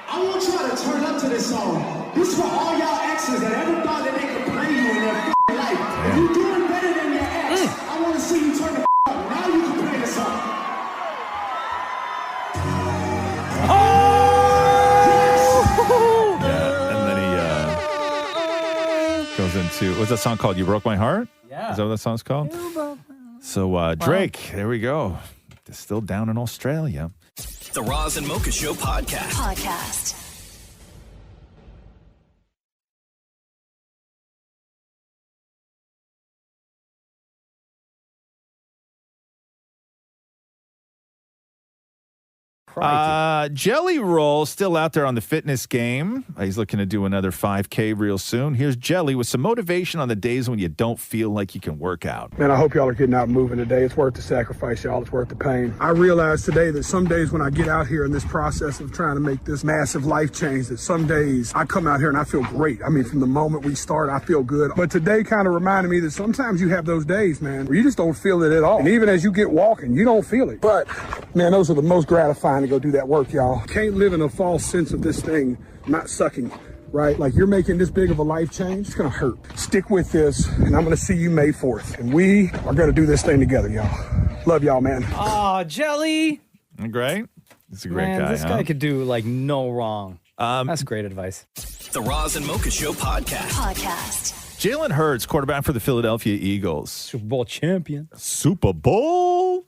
I want y'all to turn up to this song. This is for all y'all exes that ever thought that they could play you in their life. If you're doing better than your ex, I want to see you turn the up. Now you can play the song. Goes into, what's that song called? You Broke My Heart? Yeah. Is that what that song's called? So Drake, there we go. Still down in Australia. The Roz and Mocha Show podcast. Jelly Roll still out there on the fitness game. He's looking to do another 5K real soon. Here's Jelly with some motivation on the days when you don't feel like you can work out. Man, I hope y'all are getting out and moving today. It's worth the sacrifice, y'all. It's worth the pain. I realized today that some days when I get out here in this process of trying to make this massive life change, that some days I come out here and I feel great. I mean, from the moment we start, I feel good. But today kind of reminded me that sometimes you have those days, man, where you just don't feel it at all. And even as you get walking, you don't feel it. But, man, those are the most gratifying to go do that work, y'all. Can't live in a false sense of this thing not sucking, right? Like you're making this big of a life change, it's gonna hurt. Stick with this, and I'm gonna see you May 4th. And we are gonna do this thing together, y'all. Love y'all, man. Oh, Jelly. Great. He's a great Man, guy. this guy could do like no wrong. That's great advice. The Roz and Mocha Show podcast. Jalen Hurts, quarterback for the Philadelphia Eagles. Super Bowl champion. Super Bowl.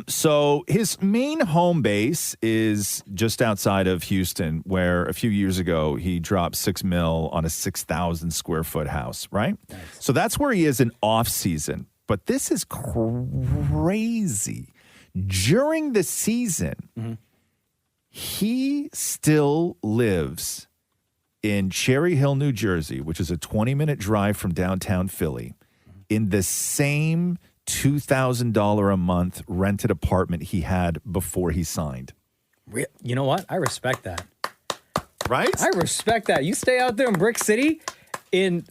So his main home base is just outside of Houston, where a few years ago he dropped $6 million on a 6,000 square foot house, right? Nice. So that's where he is in off season. But this is crazy. During the season, he still lives in Cherry Hill, New Jersey, which is a 20-minute drive from downtown Philly, in the same $2,000 a month rented apartment he had before he signed. You know what? I respect that. Right? I respect that. You stay out there in Brick City in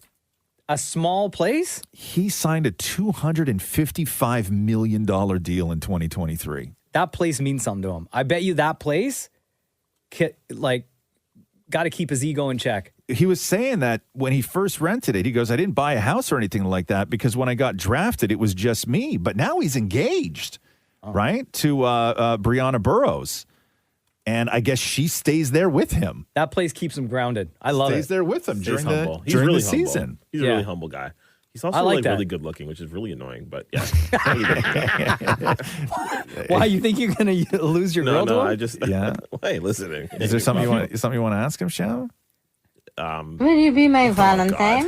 a small place? He signed a $255 million deal in 2023. That place means something to him. I bet you that place, got to keep his ego in check. He was saying that when he first rented it, he goes, I didn't buy a house or anything like that because when I got drafted, it was just me. But now he's engaged, right, to Brianna Burrows. And I guess she stays there with him. That place keeps him grounded. I love Stays it. there with him Stays during humble. the, He's during really the humble. season. He's a really humble guy. He's also I like like that. really good looking, which is really annoying. But yeah. Why, you think you're going to lose your girl to him? I just Hey, listening. Is there something you want to ask him, Shannon? Will you be my Valentine?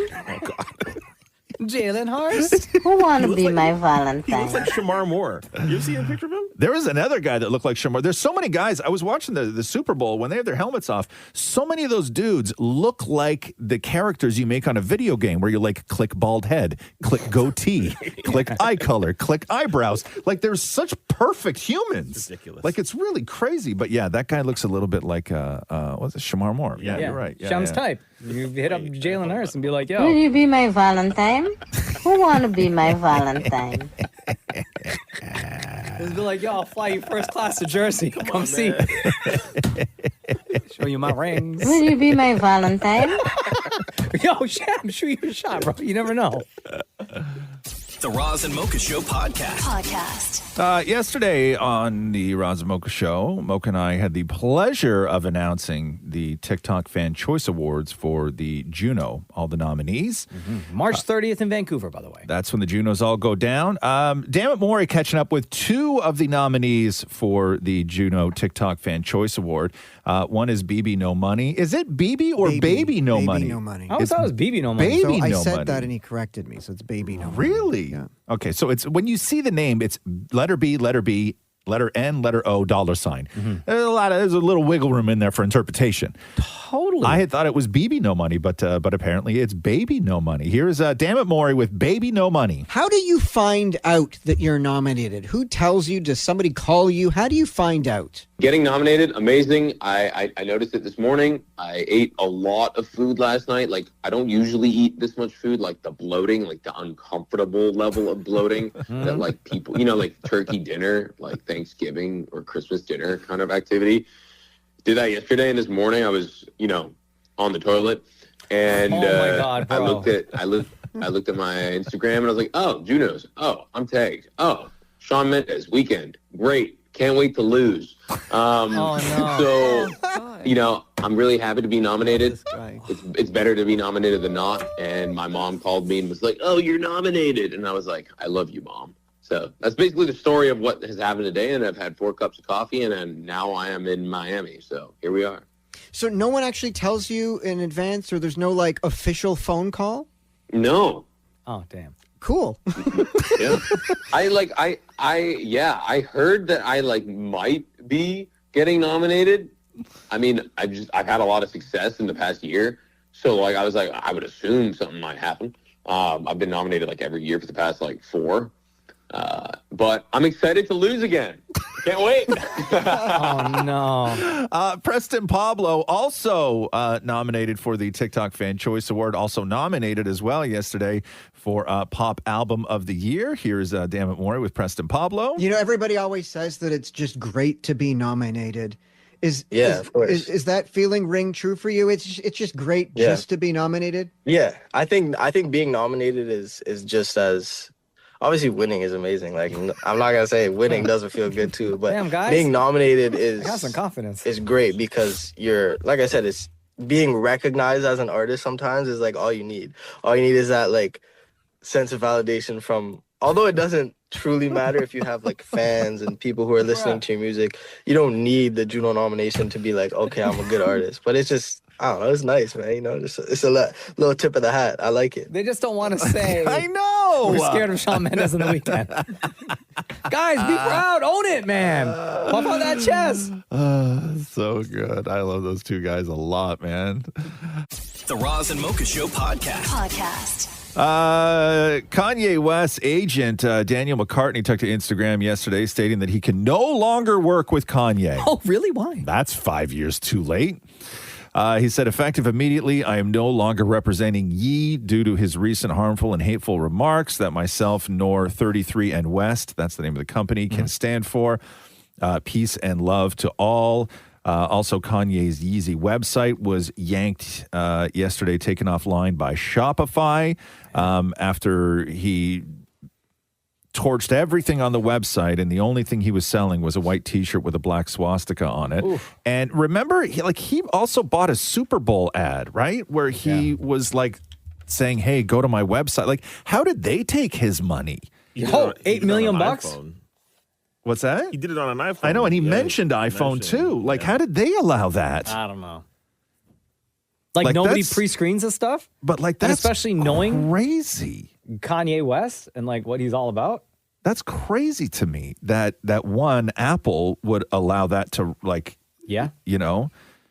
Jalen Hurts? Who want to be like- my He Valentine? looks like Shamar Moore. You see a picture of him? There was another guy that looked like Shamar. There's so many guys. I was watching the Super Bowl when they have their helmets off. So many of those dudes look like the characters you make on a video game where you like click bald head, click goatee, click eye color, click eyebrows. Like there's such perfect humans. It's ridiculous. Like it's really crazy. But yeah, that guy looks a little bit like what's it, Shamar Moore. Yeah, you're right. Yeah, Sham's yeah. type. You hit up Jalen Hurts and be like, Will yo. you be my Valentine? Who want to be my Valentine? Just be like, yo, I'll fly you first class to Jersey. Come see. Show you my rings. Will you be my Valentine? Yo, Sham, shoot you a shot, bro. You never know. The Roz and Mocha Show podcast. Yesterday on the Roz and Mocha Show, Mocha and I had the pleasure of announcing the TikTok Fan Choice Awards for the JUNO, all the nominees. March 30th in Vancouver, by the way. That's when the JUNOs all go down. Dammit Maury catching up with two of the nominees for the JUNO TikTok Fan Choice Award. One is BB No Money. Is it BB or Baby No Money? No Money. I always thought it was BB No Money. Baby So I No said Money. that and he corrected me, so it's Baby No Money. Really? Yeah. Okay, so it's when you see the name, it's letter B, letter N, letter O, $sign. There's a little wiggle room in there for interpretation. Totally. I had thought it was BB No Money, but apparently it's Baby No Money. Here's Dammit Maury with Baby No Money. How do you find out that you're nominated? Who tells you? Does somebody call you? How do you find out? Getting nominated, amazing. I noticed it this morning. I ate a lot of food last night. Like, I don't usually eat this much food. Like, the bloating, like the uncomfortable level of bloating that, like, people, like turkey dinner, like Thanksgiving or Christmas dinner kind of activity. Did that yesterday, and this morning I was, on the toilet, and Oh my God, I bro. looked at my Instagram, and I was like, oh, JUNOs. Oh, I'm tagged. Oh, Shawn Mendes, Weekend. Great. Can't wait to lose. So, I'm really happy to be nominated. It's better to be nominated than not. And my mom called me and was like, oh, you're nominated. And I was like, I love you, Mom. So that's basically the story of what has happened today. And I've had 4 cups of coffee, and then now I am in Miami. So here we are. So no one actually tells you in advance, or there's no like official phone call? No. Oh, damn. Cool. Yeah. I heard that I might be getting nominated, I mean, I've had a lot of success in the past year. So like, I was like, I would assume something might happen. I've been nominated like every year for the past like 4. But I'm excited to lose again. Can't wait. Oh, no. Preston Pablo also nominated for the TikTok Fan Choice Award, also nominated as well yesterday for Pop Album of the Year. Here's Damn It Maury with Preston Pablo. You know, everybody always says that it's just great to be nominated. Of course. Is that feeling ring true for you? It's just great just to be nominated? Yeah, I think being nominated is just as... Obviously, winning is amazing. Like, I'm not gonna say winning doesn't feel good too, but being nominated is I got some confidence. Is great because you're, like I said, it's being recognized as an artist. Sometimes is like all you need. All you need is that like sense of validation from. Although it doesn't truly matter if you have like fans and people who are listening to your music, you don't need the JUNO nomination to be like, okay, I'm a good artist. But it's just. I don't know. It's nice, man. You know, it's a little tip of the hat. I like it. They just don't want to say. I know. We're scared of Shawn Mendes in the weekend. Guys, be proud. Own it, man. Puff on that chest. So good. I love those two guys a lot, man. The Roz and Mocha Show podcast. Kanye West's agent, Daniel McCartney, took to Instagram yesterday stating that he can no longer work with Kanye. Oh, really? Why? That's 5 years too late. He said, effective immediately, I am no longer representing Ye due to his recent harmful and hateful remarks that myself nor 33 and West, that's the name of the company, can stand for. Peace and love to all. Also, Kanye's Yeezy website was yanked yesterday, taken offline by Shopify after he torched everything on the website, and the only thing he was selling was a white T-shirt with a black swastika on it. Oof. And remember, he also bought a Super Bowl ad, right, where he was like saying, "Hey, go to my website." Like, how did they take his money? Oh, $8 million bucks. iPhone. What's that? He did it on an iPhone. I know, and he mentioned iPhone too. Like, how did they allow that? I don't know. Like nobody pre-screens this stuff? But like and that's especially knowing crazy Kanye West and like what he's all about. That's crazy to me that one Apple would allow that to like, you know,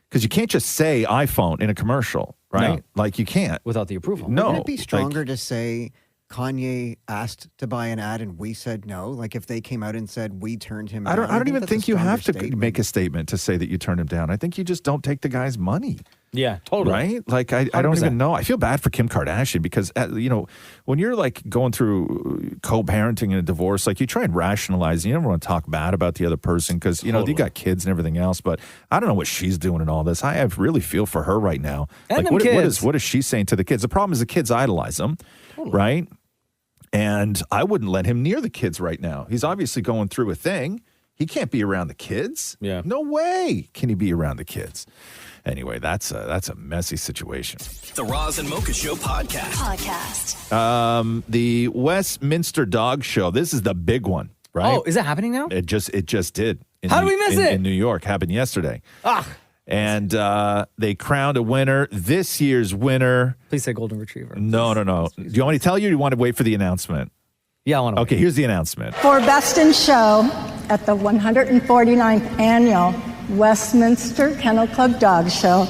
because you can't just say iPhone in a commercial, right? No. Like you can't without the approval. No, Wouldn't it be stronger to say Kanye asked to buy an ad and we said no? Like if they came out and said we turned him down. I don't even think you have to statement. make a statement to say that you turned him down. I think you just don't take the guy's money. Yeah, totally. Right? Like, I don't even know. I feel bad for Kim Kardashian because, you know, when you're like going through co-parenting and a divorce, like you try and rationalize. You never want to talk bad about the other person because, you know, you got kids and everything else. But I don't know what she's doing in all this. I really feel for her right now. And like, them what is she saying to the kids? The problem is the kids idolize them, right? And I wouldn't let him near the kids right now. He's obviously going through a thing. He can't be around the kids. Yeah. No way can he be around the kids. Anyway, that's a messy situation. The Roz and Mocha Show podcast. The Westminster Dog Show. This is the big one, right? Oh, is it happening now? It just did. How did we miss it? In New York, happened yesterday. And they crowned a winner. This year's winner. Please say Golden Retriever. No. Do you want me to tell you or do you want to wait for the announcement? Yeah, I want to Okay, here's the announcement. For Best in Show at the 149th Annual Westminster Kennel Club Dog Show,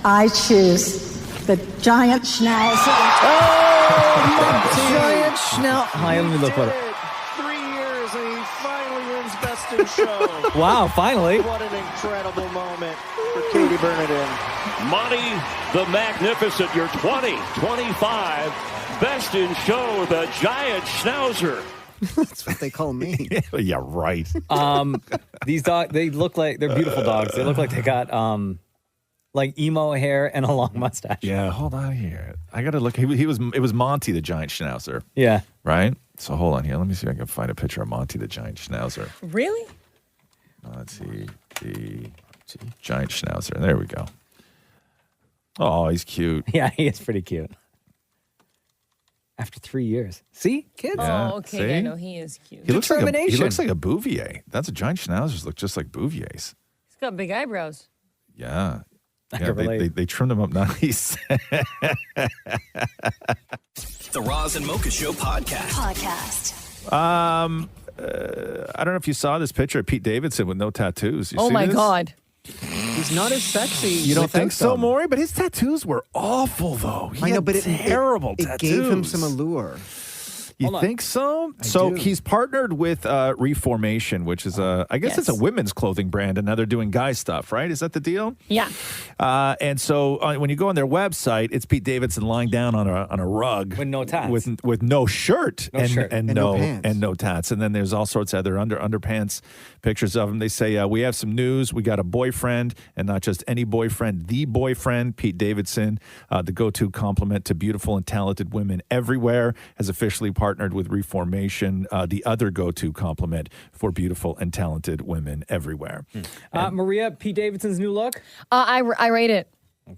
I choose the Giant Schnauzer. Giant Schnauzer. Hi, let me look at it. 3 years and he finally wins Best in Show. Wow, finally. What an incredible moment for Katie Bernadette. Monty the Magnificent, your 2025 Best in Show, the Giant Schnauzer. That's what they call me. Yeah, right. These dogs, they look like they're beautiful dogs. They look like they got like emo hair and a long mustache. Yeah, hold on here. I gotta look. It was Monty the Giant Schnauzer. Yeah. Right? So hold on here. Let me see if I can find a picture of Monty the Giant Schnauzer. Really? Let's see. The Giant Schnauzer. There we go. Oh, he's cute. Yeah, he is pretty cute. After 3 years. See? Kids? Yeah, Oh, okay. see? Yeah, no, he is cute. He looks like a Bouvier. That's a Giant Schnauzers look just like Bouviers. He's got big eyebrows. Yeah. I Yeah, can relate. they trimmed them up nice. The Roz and Mocha Show podcast. I don't know if you saw this picture of Pete Davidson with no tattoos. You Oh see my this? God. He's not as sexy. You don't without think so, them. Maury? But his tattoos were awful, though. He I know, had but terrible it tattoos. gave him some allure. You think so? So he's partnered with Reformation, which is I guess it's a women's clothing brand, and now they're doing guy stuff, right? Is that the deal? Yeah. And so when you go on their website, it's Pete Davidson lying down on a rug With no tats. with no shirt, No shirt. and no pants. and no tats. And then there's all sorts of other underpants pictures of him. They say we have some news. We got a boyfriend, and not just any boyfriend, the boyfriend, Pete Davidson, the go-to compliment to beautiful and talented women everywhere, has officially partnered with Reformation, the other go-to compliment for beautiful and talented women everywhere. Maria, Pete Davidson's new look? I rate it.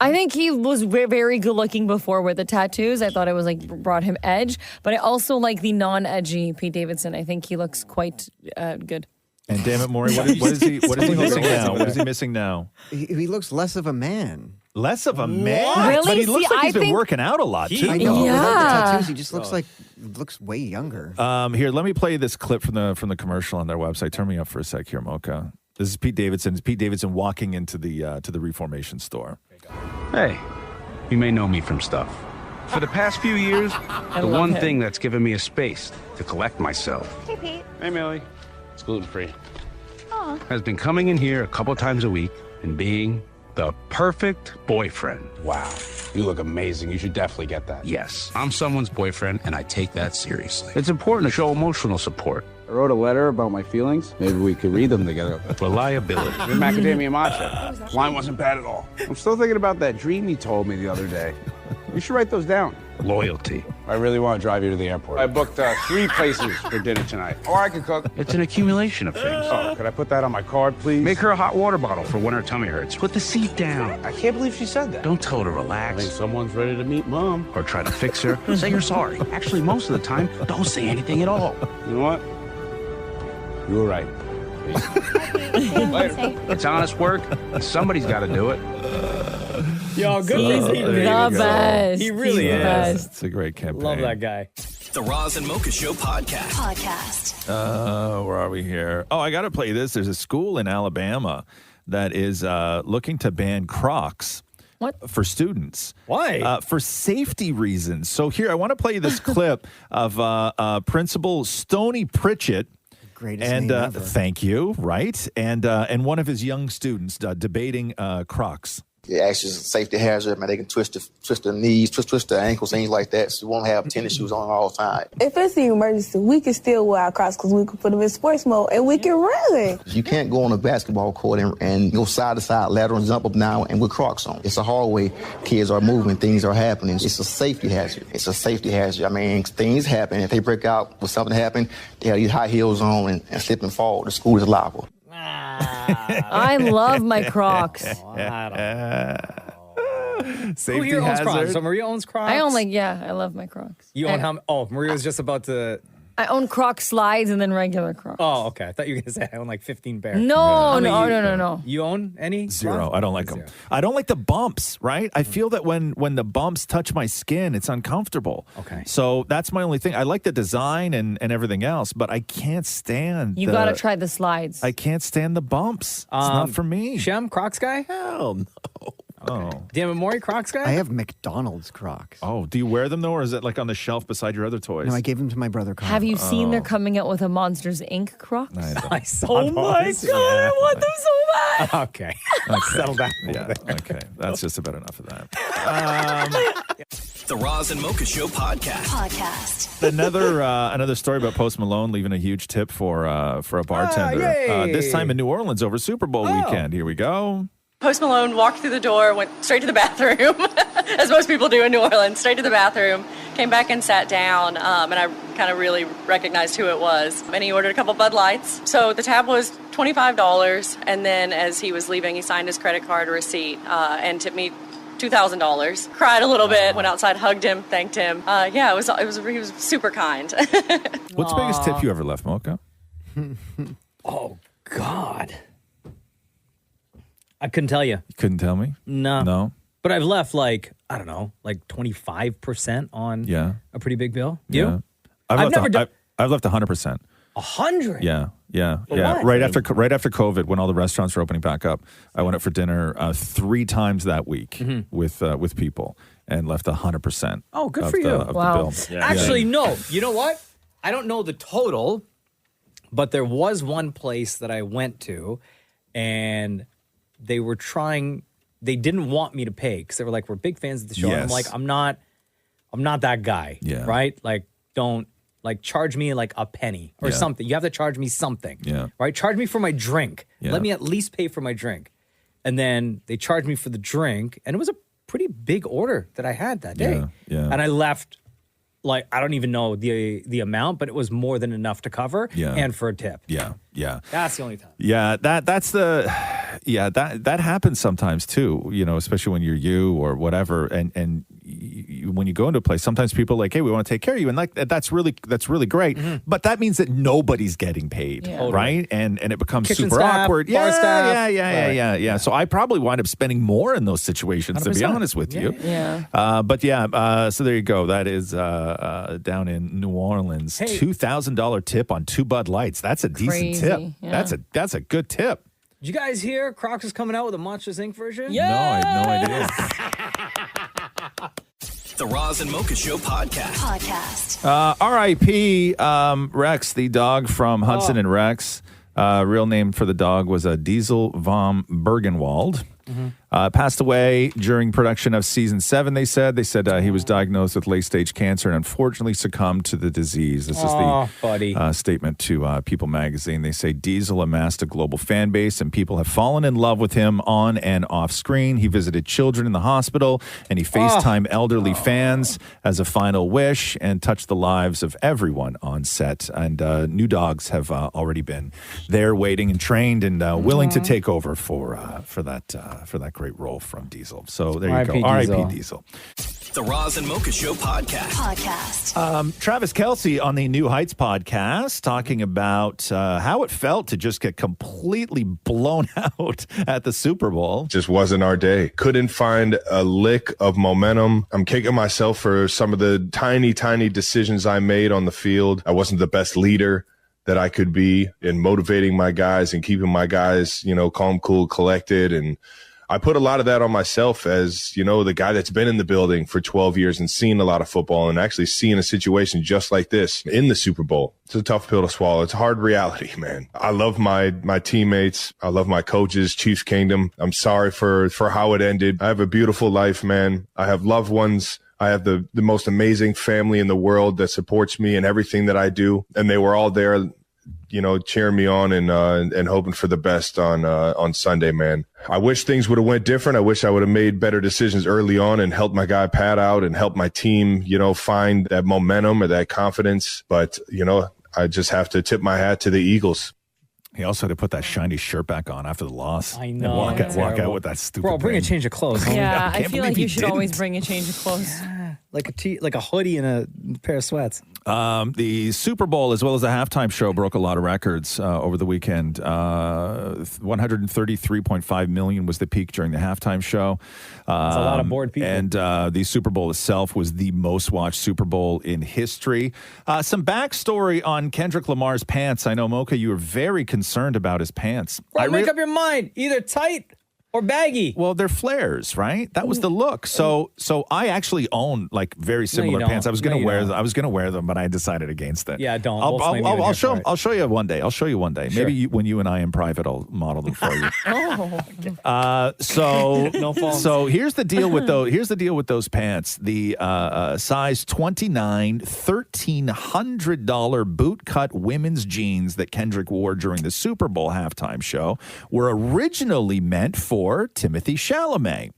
I think he was very good looking before with the tattoos. I thought it was like brought him edge, but I also like the non-edgy Pete Davidson. I think he looks quite good. And damn it, Maury, what is he missing now? What is he missing now? He looks less of a man. Less of a man? Really? But he looks See, like he's I been think- working out a lot, too. I know. Yeah. Without the tattoos, he just looks way younger. Here, let me play this clip from the commercial on their website. Turn me up for a sec here, Mocha. This is Pete Davidson. It's Pete Davidson walking into the Reformation store. Hey, you may know me from stuff. For the past few years, the one thing that's given me a space to collect myself Hey, Pete. Hey, Millie. It's gluten-free. Aw. Has been coming in here a couple times a week and being the perfect boyfriend. Wow. You look amazing. You should definitely get that. Yes. I'm someone's boyfriend, and I take that seriously. It's important to show emotional support. I wrote a letter about my feelings. Maybe we could read them together. Reliability. The macadamia matcha. Wine wasn't bad at all. I'm still thinking about that dream you told me the other day. You should write those down. Loyalty. I really want to drive you to the airport. I booked 3 places for dinner tonight. Or I could cook. It's an accumulation of things. Oh, could I put that on my card, please? Make her a hot water bottle for when her tummy hurts. Put the seat down. I can't believe she said that. Don't tell her to relax. I think someone's ready to meet Mom. Or try to fix her. Say you're sorry. Actually, most of the time, don't say anything at all. You know what? You were right. Later. It's honest work. Somebody's got to do it. Yo, good He's for Pete the Davidson. best. He really He's the is. best. It's a great campaign. Love that guy. The Roz and Mocha Show podcast. Where are we here? Oh, I got to play this. There's a school in Alabama that is looking to ban Crocs. What? For students. Why? For safety reasons. So here, I want to play you this clip of Principal Stoney Pritchett. Greatest name ever. Thank you. Right. And one of his young students debating Crocs. It actually is a safety hazard. Man, they can twist their knees, twist their ankles, things like that. So you won't have tennis shoes on all the time. If it's an emergency, we can still wear our Crocs because we can put them in sports mode and we can run. You can't go on a basketball court and go side to side, lateral, and jump up now, and with Crocs on. It's a hallway. Kids are moving. Things are happening. It's a safety hazard. It's a safety hazard. I mean, things happen. If they break out with something happen, they have these high heels on and slip and fall. The school is liable. I love my Crocs. Safety Who here owns Crocs? hazard. So Maria owns Crocs? I own I love my Crocs. You own how? Oh, Maria was just about to. I own Croc slides and then regular Crocs. Oh, okay. I thought you were gonna say I own like 15 pairs. No, How many no. You own any? Zero. I don't like them. I don't like the bumps, right? I feel that when the bumps touch my skin, it's uncomfortable. Okay. So that's my only thing. I like the design and everything else, but I can't stand You got to try the slides. I can't stand the bumps. It's not for me. Shem, Crocs guy? Hell no. Oh. Damn it, Maury, Crocs guy? I have McDonald's Crocs. Oh, do you wear them though, or is it like on the shelf beside your other toys? No, I gave them to my brother. Carl. Have you seen they're coming out with a Monsters Inc. Crocs? I saw Oh my those. God, I want them so bad. Okay. Settle down. Yeah. Okay. That's just about enough of that. The Roz and Mocha Show podcast. Another story about Post Malone leaving a huge tip for a bartender. yay. This time in New Orleans over Super Bowl weekend. Here we go. Post Malone walked through the door, went straight to the bathroom, as most people do in New Orleans, straight to the bathroom, came back and sat down, and I kind of really recognized who it was. And he ordered a couple Bud Lights. So the tab was $25, and then as he was leaving, he signed his credit card receipt and tipped me $2,000. Cried a little bit, went outside, hugged him, thanked him. He was super kind. What's the biggest tip you ever left, Mocha? Oh, God. I couldn't tell you. You couldn't tell me? No. No? But I've left like 25% on Yeah. a pretty big bill. You? Yeah. I've left 100%. 100? Yeah. For Yeah. what? Right after COVID, when all the restaurants were opening back up, I went out for dinner 3 times that week with people and left 100%. Oh, good of for the, you. of the bill. Actually, no. You know what? I don't know the total, but there was one place that I went to, and they didn't want me to pay because they were like, we're big fans of the show. And I'm Yes. like, I'm not that guy. Yeah. Right? Like, don't charge me like a penny or something. You have to charge me something. Yeah. Right? Charge me for my drink. Yeah. Let me at least pay for my drink. And then they charged me for the drink, and it was a pretty big order that I had that day. Yeah. And I left, like, I don't even know the amount, but it was more than enough to cover and for a tip. Yeah. That's the only time. Yeah, that happens sometimes too, especially when you're you or whatever. And when you go into a place, sometimes people are like, hey, we want to take care of you. And like, that's really great. But that means that nobody's getting paid, right? And it becomes Kitchen super staff, awkward. bar staff. Yeah. So I probably wind up spending more in those situations, to be 100%. honest with you. Yeah. So there you go. That is down in New Orleans. Hey. $2,000 tip on 2 Bud Lights. That's a decent tip. Yeah. That's a good tip. Did you guys hear Crocs is coming out with a Monsters Inc. version? No, I had no idea. The Roz and Mocha Show podcast. R.I.P. Rex, the dog from Hudson and Rex. Real name for the dog was Diesel vom Bergenwald. Passed away during production of season 7, they said. They said he was diagnosed with late-stage cancer and unfortunately succumbed to the disease. This is the statement to People magazine. They say Diesel amassed a global fan base and people have fallen in love with him on and off screen. He visited children in the hospital and he FaceTimed elderly fans as a final wish and touched the lives of everyone on set. And new dogs have already been there waiting and trained and willing to take over for that great role from Diesel. So there you go. R.I.P. Diesel. The Roz and Mocha Show podcast. Travis Kelce on the New Heights podcast talking about how it felt to just get completely blown out at the Super Bowl. Just wasn't our day. Couldn't find a lick of momentum. I'm kicking myself for some of the tiny decisions I made on the field. I wasn't the best leader that I could be in motivating my guys and keeping my guys, calm, cool, collected. And I put a lot of that on myself as, the guy that's been in the building for 12 years and seen a lot of football and actually seeing a situation just like this in the Super Bowl. It's a tough pill to swallow. It's a hard reality, man. I love my teammates. I love my coaches, Chiefs Kingdom. I'm sorry for how it ended. I have a beautiful life, man. I have loved ones. I have the most amazing family in the world that supports me in everything that I do. And they were all there, cheering me on and hoping for the best on Sunday, man. I wish things would have went different. I wish I would have made better decisions early on and helped my guy Pat out and helped my team, find that momentum or that confidence. But, I just have to tip my hat to the Eagles. He also had to put that shiny shirt back on after the loss. I know. And walk out with that stupid Bro, bring a thing. change of clothes. Yeah, I can't feel believe like he you should didn't. always bring a change of clothes. Like a hoodie and a pair of sweats. The Super Bowl, as well as the halftime show, broke a lot of records over the weekend. 133.5 million was the peak during the halftime show. That's a lot of bored people. And the Super Bowl itself was the most watched Super Bowl in history. Some backstory on Kendrick Lamar's pants. I know, Mocha, you were very concerned about his pants. Bro, make up your mind. Either tight or baggy. Well, they're flares, right? That was the look. So I actually own like very similar pants. I was going to wear them. I was going to wear them, but I decided against it. Yeah, don't. I'll show you one day. I'll show you one day. Sure. Maybe when you and I in private, I'll model them for you. Oh. No phones. So here's the deal with those. Here's the deal with those pants. The size 29, $1,300 boot cut women's jeans that Kendrick wore during the Super Bowl halftime show were originally meant for Timothy Chalamet.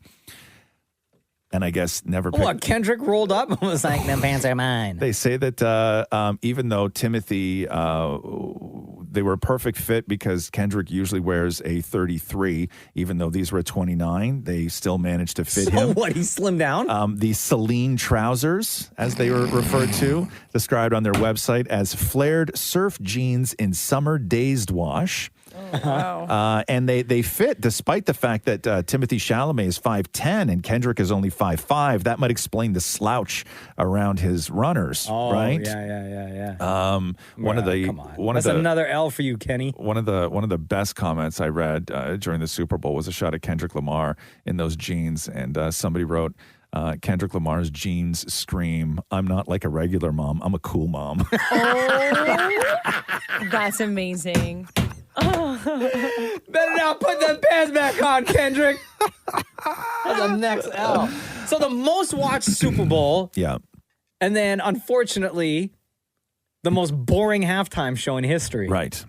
And I guess never picked. What, Kendrick rolled up and was like, them pants are mine. They say that even though Timothy, they were a perfect fit because Kendrick usually wears a 33, even though these were a 29, they still managed to fit him. What, he slimmed down? The Celine trousers, as they were referred to, described on their website as flared surf jeans in summer dazed wash. Wow. And they fit despite the fact that Timothée Chalamet is 5'10" and Kendrick is only 5'5". That might explain the slouch around his runners, right? Yeah. That's Another L for you, Kenny. One of the best comments I read during the Super Bowl was a shot of Kendrick Lamar in those jeans, and somebody wrote, Kendrick Lamar's jeans scream, "I'm not like a regular mom, I'm a cool mom." That's amazing. Better not put them pants back on, Kendrick. That's the next L. So the most watched Super Bowl. Yeah. And then, unfortunately, the most boring halftime show in history. Right.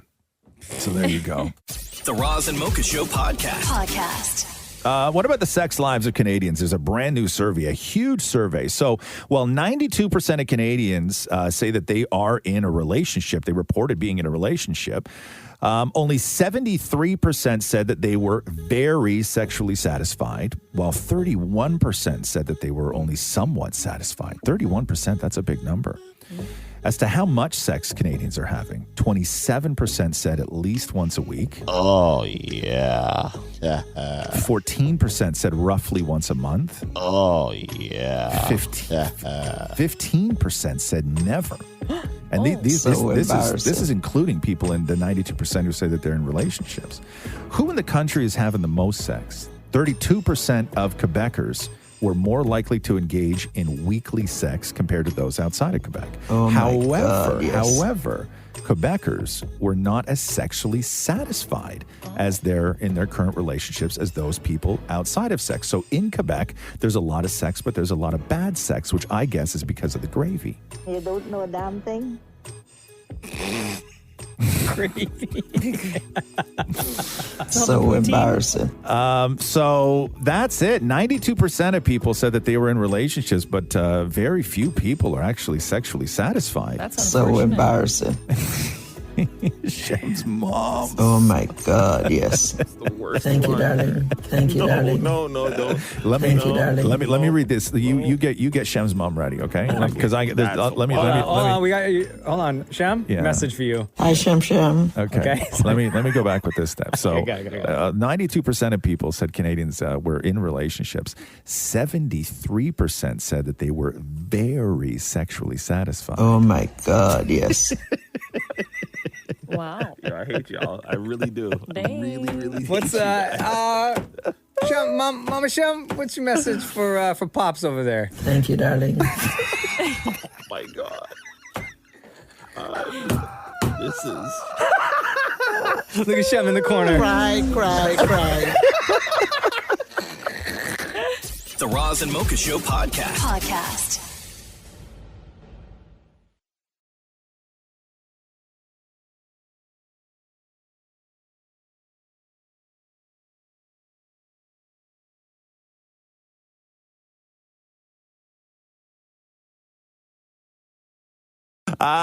So there you go. The Roz and Mocha Show podcast. What about the sex lives of Canadians? There's a brand new survey, a huge survey. So, while 92% of Canadians say that they are in a relationship, they reported being in a relationship, only 73% said that they were very sexually satisfied, while 31% said that they were only somewhat satisfied. 31%, that's a big number. As to how much sex Canadians are having, 27% said at least once a week. Oh, yeah. 14% said roughly once a month. Oh, yeah. 15% said never. And this is including people in the 92% who say that they're in relationships. Who in the country is having the most sex? 32% of Quebecers were more likely to engage in weekly sex compared to those outside of Quebec. However, Quebecers were not as sexually satisfied as they're in their current relationships as those people outside of sex. So in Quebec, there's a lot of sex, but there's a lot of bad sex, which I guess is because of the gravy. You don't know a damn thing? So embarrassing. So that's it. 92% of people said that they were in relationships, but very few people are actually sexually satisfied. That's so embarrassing. Shem's mom. Oh my God! Yes. That's the worst. Thank you, darling. Thank you, darling. No, don't. Let me read this. You get Shem's mom ready, okay? Because Hold on, Shem. Yeah. Message for you. Hi, Shem. Okay. let me go back with this step. So, Okay, go. 92% of people said Canadians were in relationships. 73% said that they were very sexually satisfied. Oh my God! Yes. Wow. Yeah, I hate y'all. I really do. Really. What's Shem, Mama Shem? What's your message for Pops over there? Thank you, darling. Oh my God. This is. Look at Shem in the corner. Cry. The Roz and Mocha Show podcast.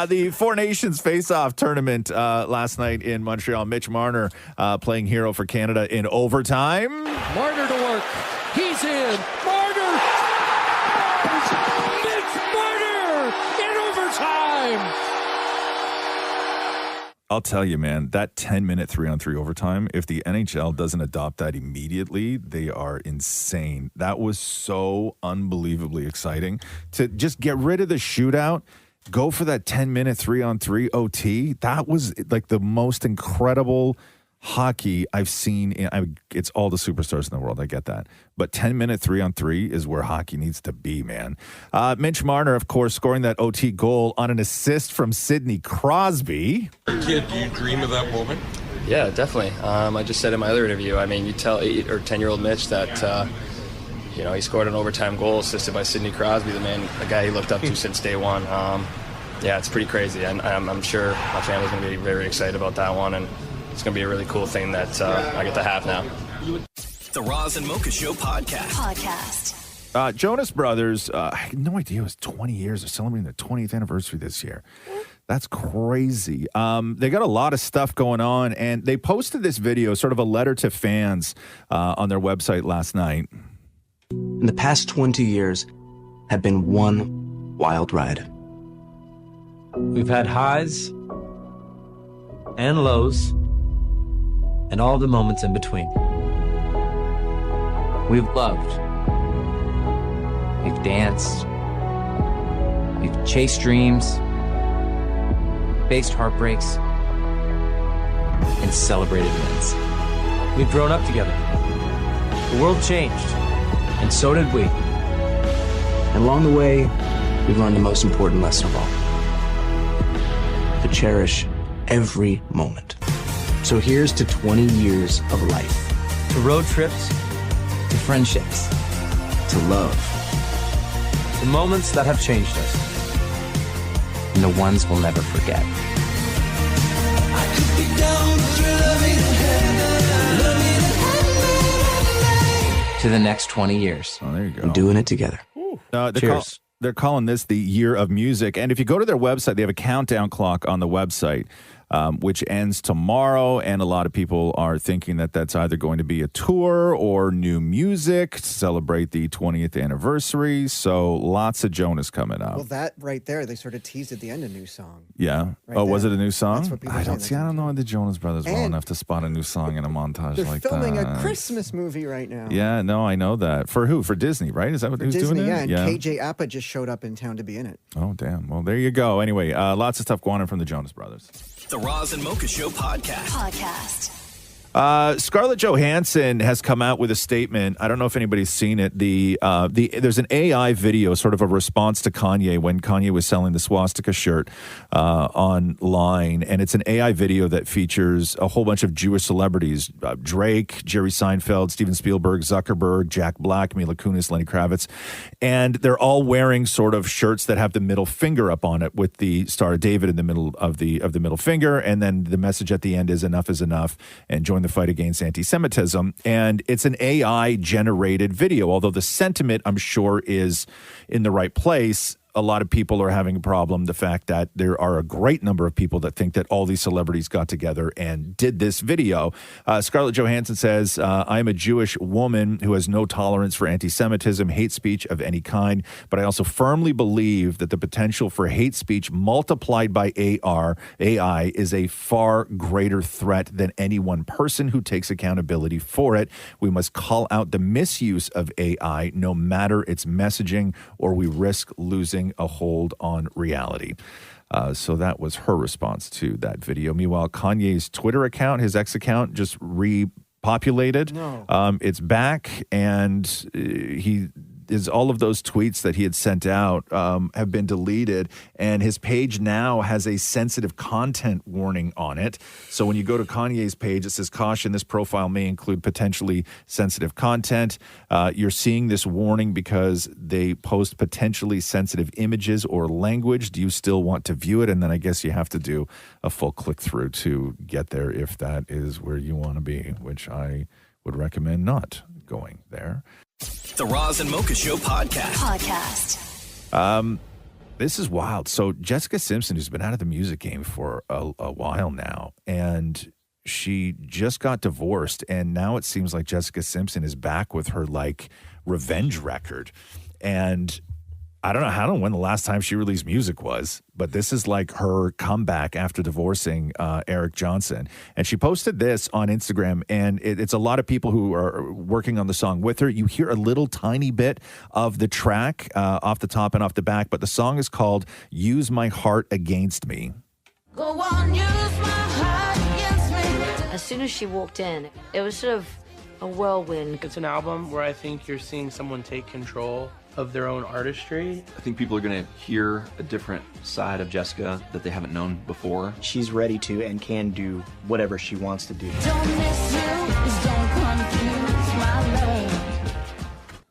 The Four Nations Face-Off tournament last night in Montreal. Mitch Marner playing hero for Canada in overtime. Marner to work. He's in. Marner! Mitch Marner in overtime! I'll tell you, man, that 10-minute 3-on-3 overtime, if the NHL doesn't adopt that immediately, they are insane. That was so unbelievably exciting. To just get rid of the shootout, go for that 10-minute 3-on-3 OT. That was like the most incredible hockey I've seen. It's all the superstars in the world. I get that. But 10-minute 3-on-3 is where hockey needs to be, man. Mitch Marner, of course, scoring that OT goal on an assist from Sidney Crosby. Kid, do you dream of that moment? Yeah, definitely. I just said in my other interview, I mean, you tell 8 or 10-year-old Mitch that, he scored an overtime goal assisted by Sidney Crosby, the guy he looked up to since day one. Yeah, it's pretty crazy. And I'm sure my family's going to be very excited about that one. And it's going to be a really cool thing that I get to have now. The Roz and Mocha Show podcast. Jonas Brothers, I had no idea it was 20 years. They're celebrating their 20th anniversary this year. That's crazy. They got a lot of stuff going on, and they posted this video, sort of a letter to fans on their website last night. In the past 20 years have been one wild ride. We've had highs and lows, and all the moments in between. We've loved. We've danced. We've chased dreams, faced heartbreaks, and celebrated wins. We've grown up together. The world changed, and so did we. And along the way, we've learned the most important lesson of all. To cherish every moment. So here's to 20 years of life. To road trips, to friendships, to love. The moments that have changed us. And the ones we'll never forget. To the next 20 years. Oh, there you go. We're doing it together. Cheers. They're calling this the year of music. And if you go to their website, they have a countdown clock on the website, which ends tomorrow. And a lot of people are thinking that that's either going to be a tour or new music to celebrate the 20th anniversary. So lots of JUNOs coming up. Well, that right there, they sort of teased at the end a new song. Yeah. Right was there. it a new song? That's what people I are don't saying. see. I don't know the Jonas Brothers well And enough to spot a new song in a montage They're like filming that. a Christmas movie right now. Yeah, no, I know that. For who? For Disney, right? Is that what For who's Disney, doing yeah. it? And KJ Apa just showed up in town to be in it. Oh, damn. Well, there you go. Anyway, lots of stuff going on from the Jonas Brothers. The Roz and Mocha Show podcast. Scarlett Johansson has come out with a statement. I don't know if anybody's seen it. There's an AI video, sort of a response to Kanye when Kanye was selling the swastika shirt online, and it's an AI video that features a whole bunch of Jewish celebrities: Drake, Jerry Seinfeld, Steven Spielberg, Zuckerberg, Jack Black, Mila Kunis, Lenny Kravitz, and they're all wearing sort of shirts that have the middle finger up on it with the Star of David in the middle of the middle finger, and then the message at the end is "Enough is enough," and join the fight against anti-Semitism. And it's an AI generated video, although the sentiment, I'm sure, is in the right place. A lot of people are having a problem, the fact that there are a great number of people that think that all these celebrities got together and did this video. Scarlett Johansson says, I am a Jewish woman who has no tolerance for anti-Semitism, hate speech of any kind, but I also firmly believe that the potential for hate speech multiplied by AI is a far greater threat than any one person who takes accountability for it. We must call out the misuse of AI, no matter its messaging, or we risk losing a hold on reality. So that was her response to that video. Meanwhile, Kanye's Twitter account, his X account, just repopulated. No. It's back, and all of those tweets that he had sent out have been deleted, and his page now has a sensitive content warning on it. So when you go to Kanye's page, it says, "Caution, this profile may include potentially sensitive content." You're seeing this warning because they post potentially sensitive images or language. Do you still want to view it? And then I guess you have to do a full click through to get there if that is where you want to be, which I would recommend not going there. The Roz and Mocha Show podcast. This is wild. So Jessica Simpson, who's been out of the music game for a while now, and she just got divorced, and now it seems like Jessica Simpson is back with her revenge record. And I don't know when the last time she released music was, but this is like her comeback after divorcing Eric Johnson. And she posted this on Instagram, and it's a lot of people who are working on the song with her. You hear a little tiny bit of the track off the top and off the back, but the song is called "Use My Heart Against Me." Go on, use my heart against me. As soon as she walked in, it was sort of a whirlwind. It's an album where I think you're seeing someone take control of their own artistry. I think people are going to hear a different side of Jessica that they haven't known before. She's ready to and can do whatever she wants to do. Don't miss you, don't confuse my love.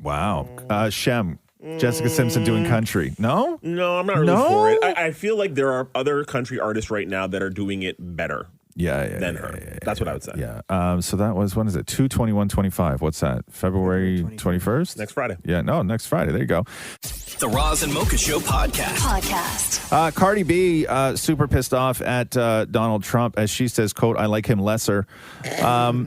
Wow. Shem, Jessica Simpson doing country. No? No, I'm not really for it. I feel like there are other country artists right now that are doing it better. Than her. That's what I would say. Yeah. So that was, when is it? 2/21/25. What's that? February 21st? Next Friday. Yeah, no, next Friday. There you go. The Roz and Mocha Show podcast. Cardi B super pissed off at Donald Trump, as she says, quote, "I like him lesser."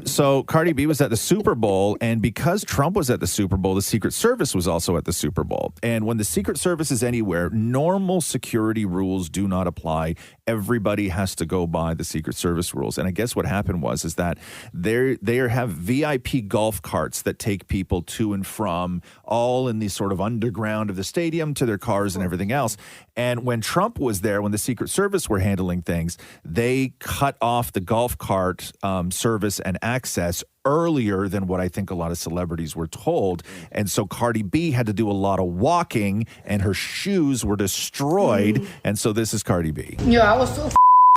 So Cardi B was at the Super Bowl, and because Trump was at the Super Bowl, the Secret Service was also at the Super Bowl. And when the Secret Service is anywhere, normal security rules do not apply everybody has to go by the Secret Service rules. And I guess what happened is that they have VIP golf carts that take people to and from all in the sort of underground of the stadium to their cars and everything else. And when Trump was there, when the Secret Service were handling things, they cut off the golf cart service and access earlier than what I think a lot of celebrities were told. And so Cardi B had to do a lot of walking and her shoes were destroyed. And so this is Cardi B. Yo, I was so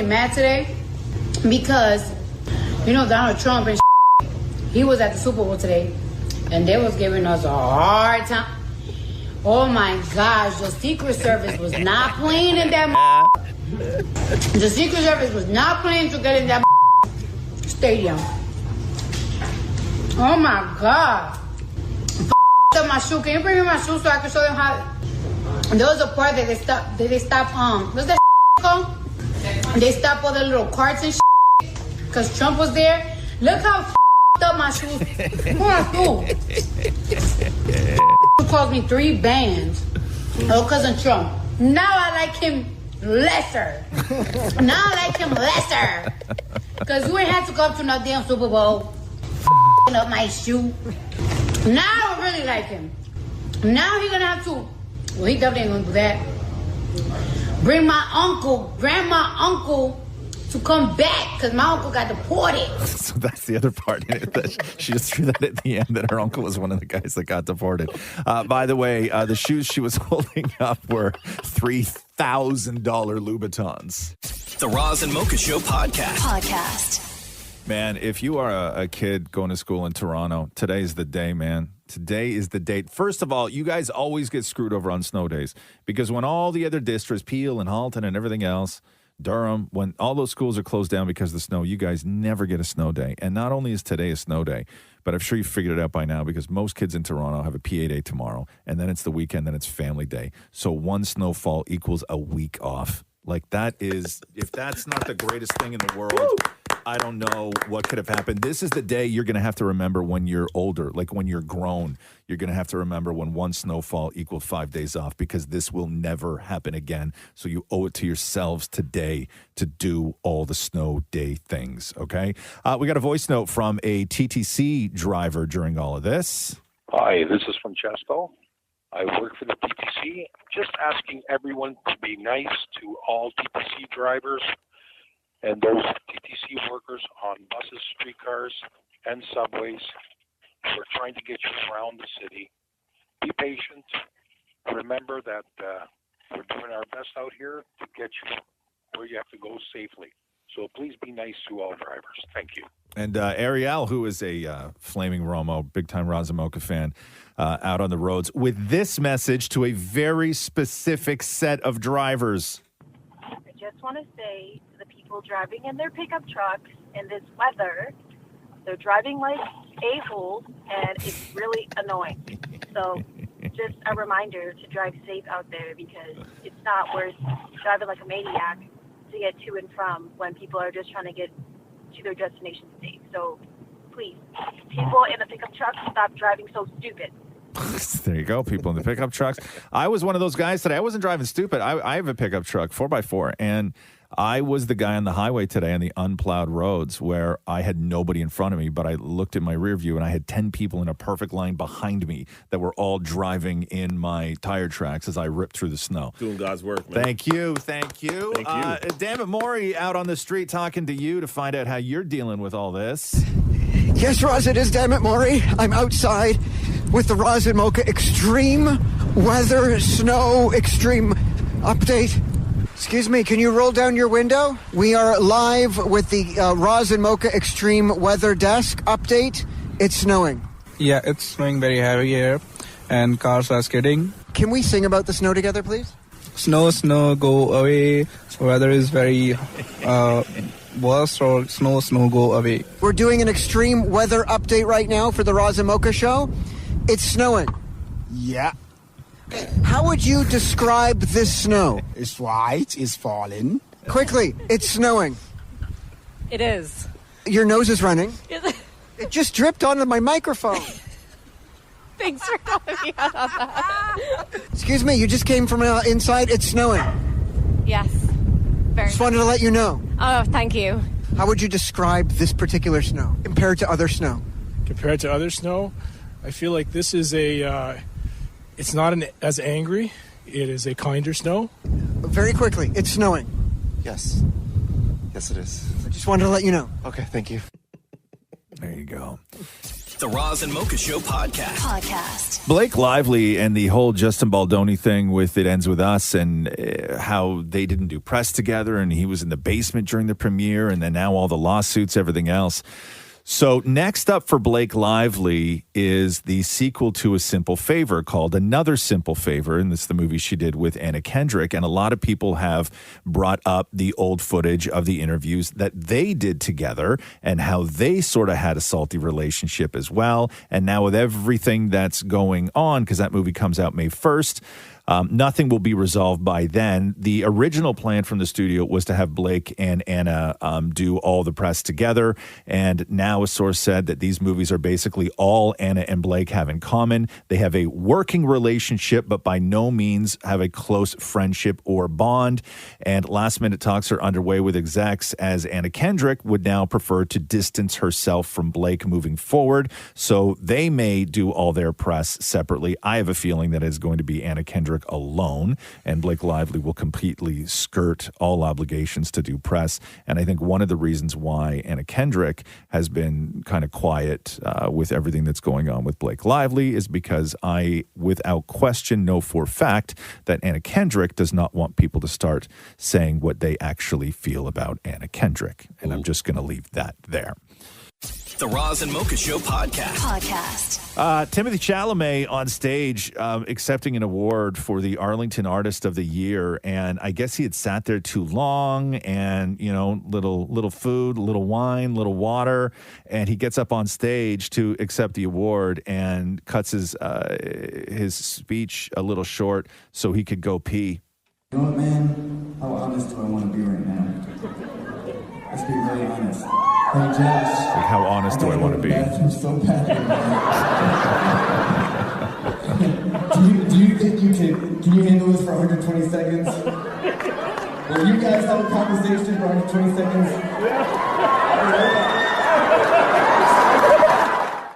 mad today because, Donald Trump and he was at the Super Bowl today and they was giving us a hard time. Oh my gosh, the Secret Service was not playing in that The Secret Service was not playing to get in that stadium. Oh my God. Up my shoe. Can you bring me my shoe so I can show them how? There was a part that they stopped, what's that called? They stopped all the little carts and because Trump was there. Look how up my shoes. Who calls me 3 bands? Oh, cousin Trump. Now I like him lesser. Because you ain't had to come to no damn Super Bowl. Up my shoe. Now I really like him. Now he gonna have to. Well, he definitely ain't gonna do that. Bring my grandma uncle to come back because my uncle got deported. So that's the other part in it. That she just threw that at the end that her uncle was one of the guys that got deported. By the way, the shoes she was holding up were $3,000 Louboutins. The Roz and Mocha Show podcast. Man, if you are a kid going to school in Toronto, today's the day, man. Today is the date. First of all, you guys always get screwed over on snow days because when all the other districts, Peel and Halton and everything else, Durham, when all those schools are closed down because of the snow, you guys never get a snow day. And not only is today a snow day, but I'm sure you figured it out by now because most kids in Toronto have a PA day tomorrow, and then it's the weekend, then it's family day. So one snowfall equals a week off. Like that is, if that's not the greatest thing in the world, I don't know what could have happened. This is the day you're going to have to remember when you're older, like when you're grown. You're going to have to remember when one snowfall equaled 5 days off because this will never happen again. So you owe it to yourselves today to do all the snow day things, okay? We got a voice note from a TTC driver during all of this. Hi, this is Francesco. I work for the TTC. Just asking everyone to be nice to all TTC drivers and those TTC workers on buses, streetcars, and subways. We're trying to get you around the city. Be patient. Remember that we're doing our best out here to get you where you have to go safely. So please be nice to all drivers. Thank you. And Ariel, who is a flaming Romo, big-time Roz and Mocha fan, out on the roads, with this message to a very specific set of drivers. I just want to say to the people driving in their pickup trucks in this weather, they're driving like a-holes, and it's really annoying. So just a reminder to drive safe out there because it's not worth driving like a maniac to get to and from when people are just trying to get to their destination safe. So please, people in the pickup trucks, stop driving so stupid. There you go, people in the pickup trucks. I was one of those guys today. I wasn't driving stupid. I have a pickup truck, 4x4, and I was the guy on the highway today on the unplowed roads where I had nobody in front of me, but I looked in my rear view and I had 10 people in a perfect line behind me that were all driving in my tire tracks as I ripped through the snow. Doing God's work, man. Thank you. Damn it, Maury, out on the street talking to you to find out how you're dealing with all this. Yes, Roz, it is Damn It Maury. I'm outside with the Roz and Mocha Extreme Weather Snow Extreme Update. Excuse me, can you roll down your window? We are live with the Roz and Mocha Extreme Weather Desk Update. It's snowing. Yeah, it's snowing very heavy here, and cars are skidding. Can we sing about the snow together, please? Snow, snow, go away. Weather is very worse, or snow, snow, go away. We're doing an extreme weather update right now for the Roz and Mocha Show. It's snowing. Yeah. How would you describe this snow? It's white, it's falling. Quickly, it's snowing. It is. Your nose is running. It just dripped onto my microphone. Thanks for calling me out on that. Excuse me, you just came from inside. It's snowing. Yes. Very Just wanted to let you know. Oh, thank you. How would you describe this particular snow compared to other snow? Compared to other snow, I feel like this is it's not as angry. It is a kinder snow. Very quickly, it's snowing. Yes. Yes, it is. I just wanted to let you know. Okay, thank you. There you go. The Roz and Mocha Show podcast. Blake Lively and the whole Justin Baldoni thing with It Ends With Us and how they didn't do press together and he was in the basement during the premiere and then now all the lawsuits, everything else. So next up for Blake Lively is the sequel to A Simple Favor called Another Simple Favor, and this is the movie she did with Anna Kendrick, and a lot of people have brought up the old footage of the interviews that they did together and how they sort of had a salty relationship as well, and now with everything that's going on, because that movie comes out May 1st, nothing will be resolved by then. The original plan from the studio was to have Blake and Anna do all the press together. And now a source said that these movies are basically all Anna and Blake have in common. They have a working relationship, but by no means have a close friendship or bond. And last minute talks are underway with execs as Anna Kendrick would now prefer to distance herself from Blake moving forward. So they may do all their press separately. I have a feeling that it's going to be Anna Kendrick alone, and Blake Lively will completely skirt all obligations to do press. And I think one of the reasons why Anna Kendrick has been kind of quiet with everything that's going on with Blake Lively is because I, without question, know for a fact that Anna Kendrick does not want people to start saying what they actually feel about Anna Kendrick. And I'm just going to leave that there. The Roz and Mocha Show podcast. Timothy Chalamet on stage accepting an award for the Arlington Artist of the Year, and I guess he had sat there too long, and little food, little wine, little water, and he gets up on stage to accept the award and cuts his speech a little short so he could go pee. You know what, man? How honest do I want to be right now? Let's be really honest. Hey, Josh. Like, how honest do I want to be? So bad, do you think can you handle this for 120 seconds? Will you guys have a conversation for 120 seconds?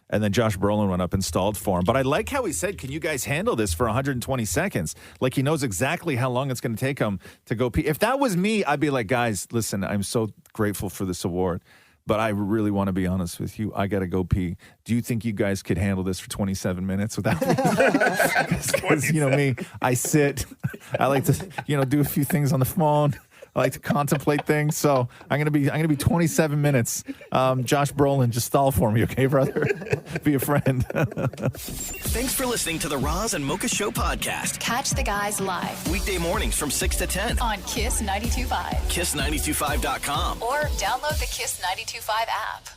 And then Josh Brolin went up and stalled for him. But I like how he said, can you guys handle this for 120 seconds? Like he knows exactly how long it's going to take him to go pee. If that was me, I'd be like, guys, listen, I'm so grateful for this award, but I really want to be honest with you. I got to go pee. Do you think you guys could handle this for 27 minutes without me? Because, me, I sit. I like to, do a few things on the phone. I like to contemplate things, so I'm gonna be 27 minutes. Josh Brolin, just stall for me, okay, brother? Be a friend. Thanks for listening to the Roz and Mocha Show podcast. Catch the guys live Weekday mornings from 6 to 10 on Kiss 92.5, Kiss925.com, or download the Kiss 92.5 app.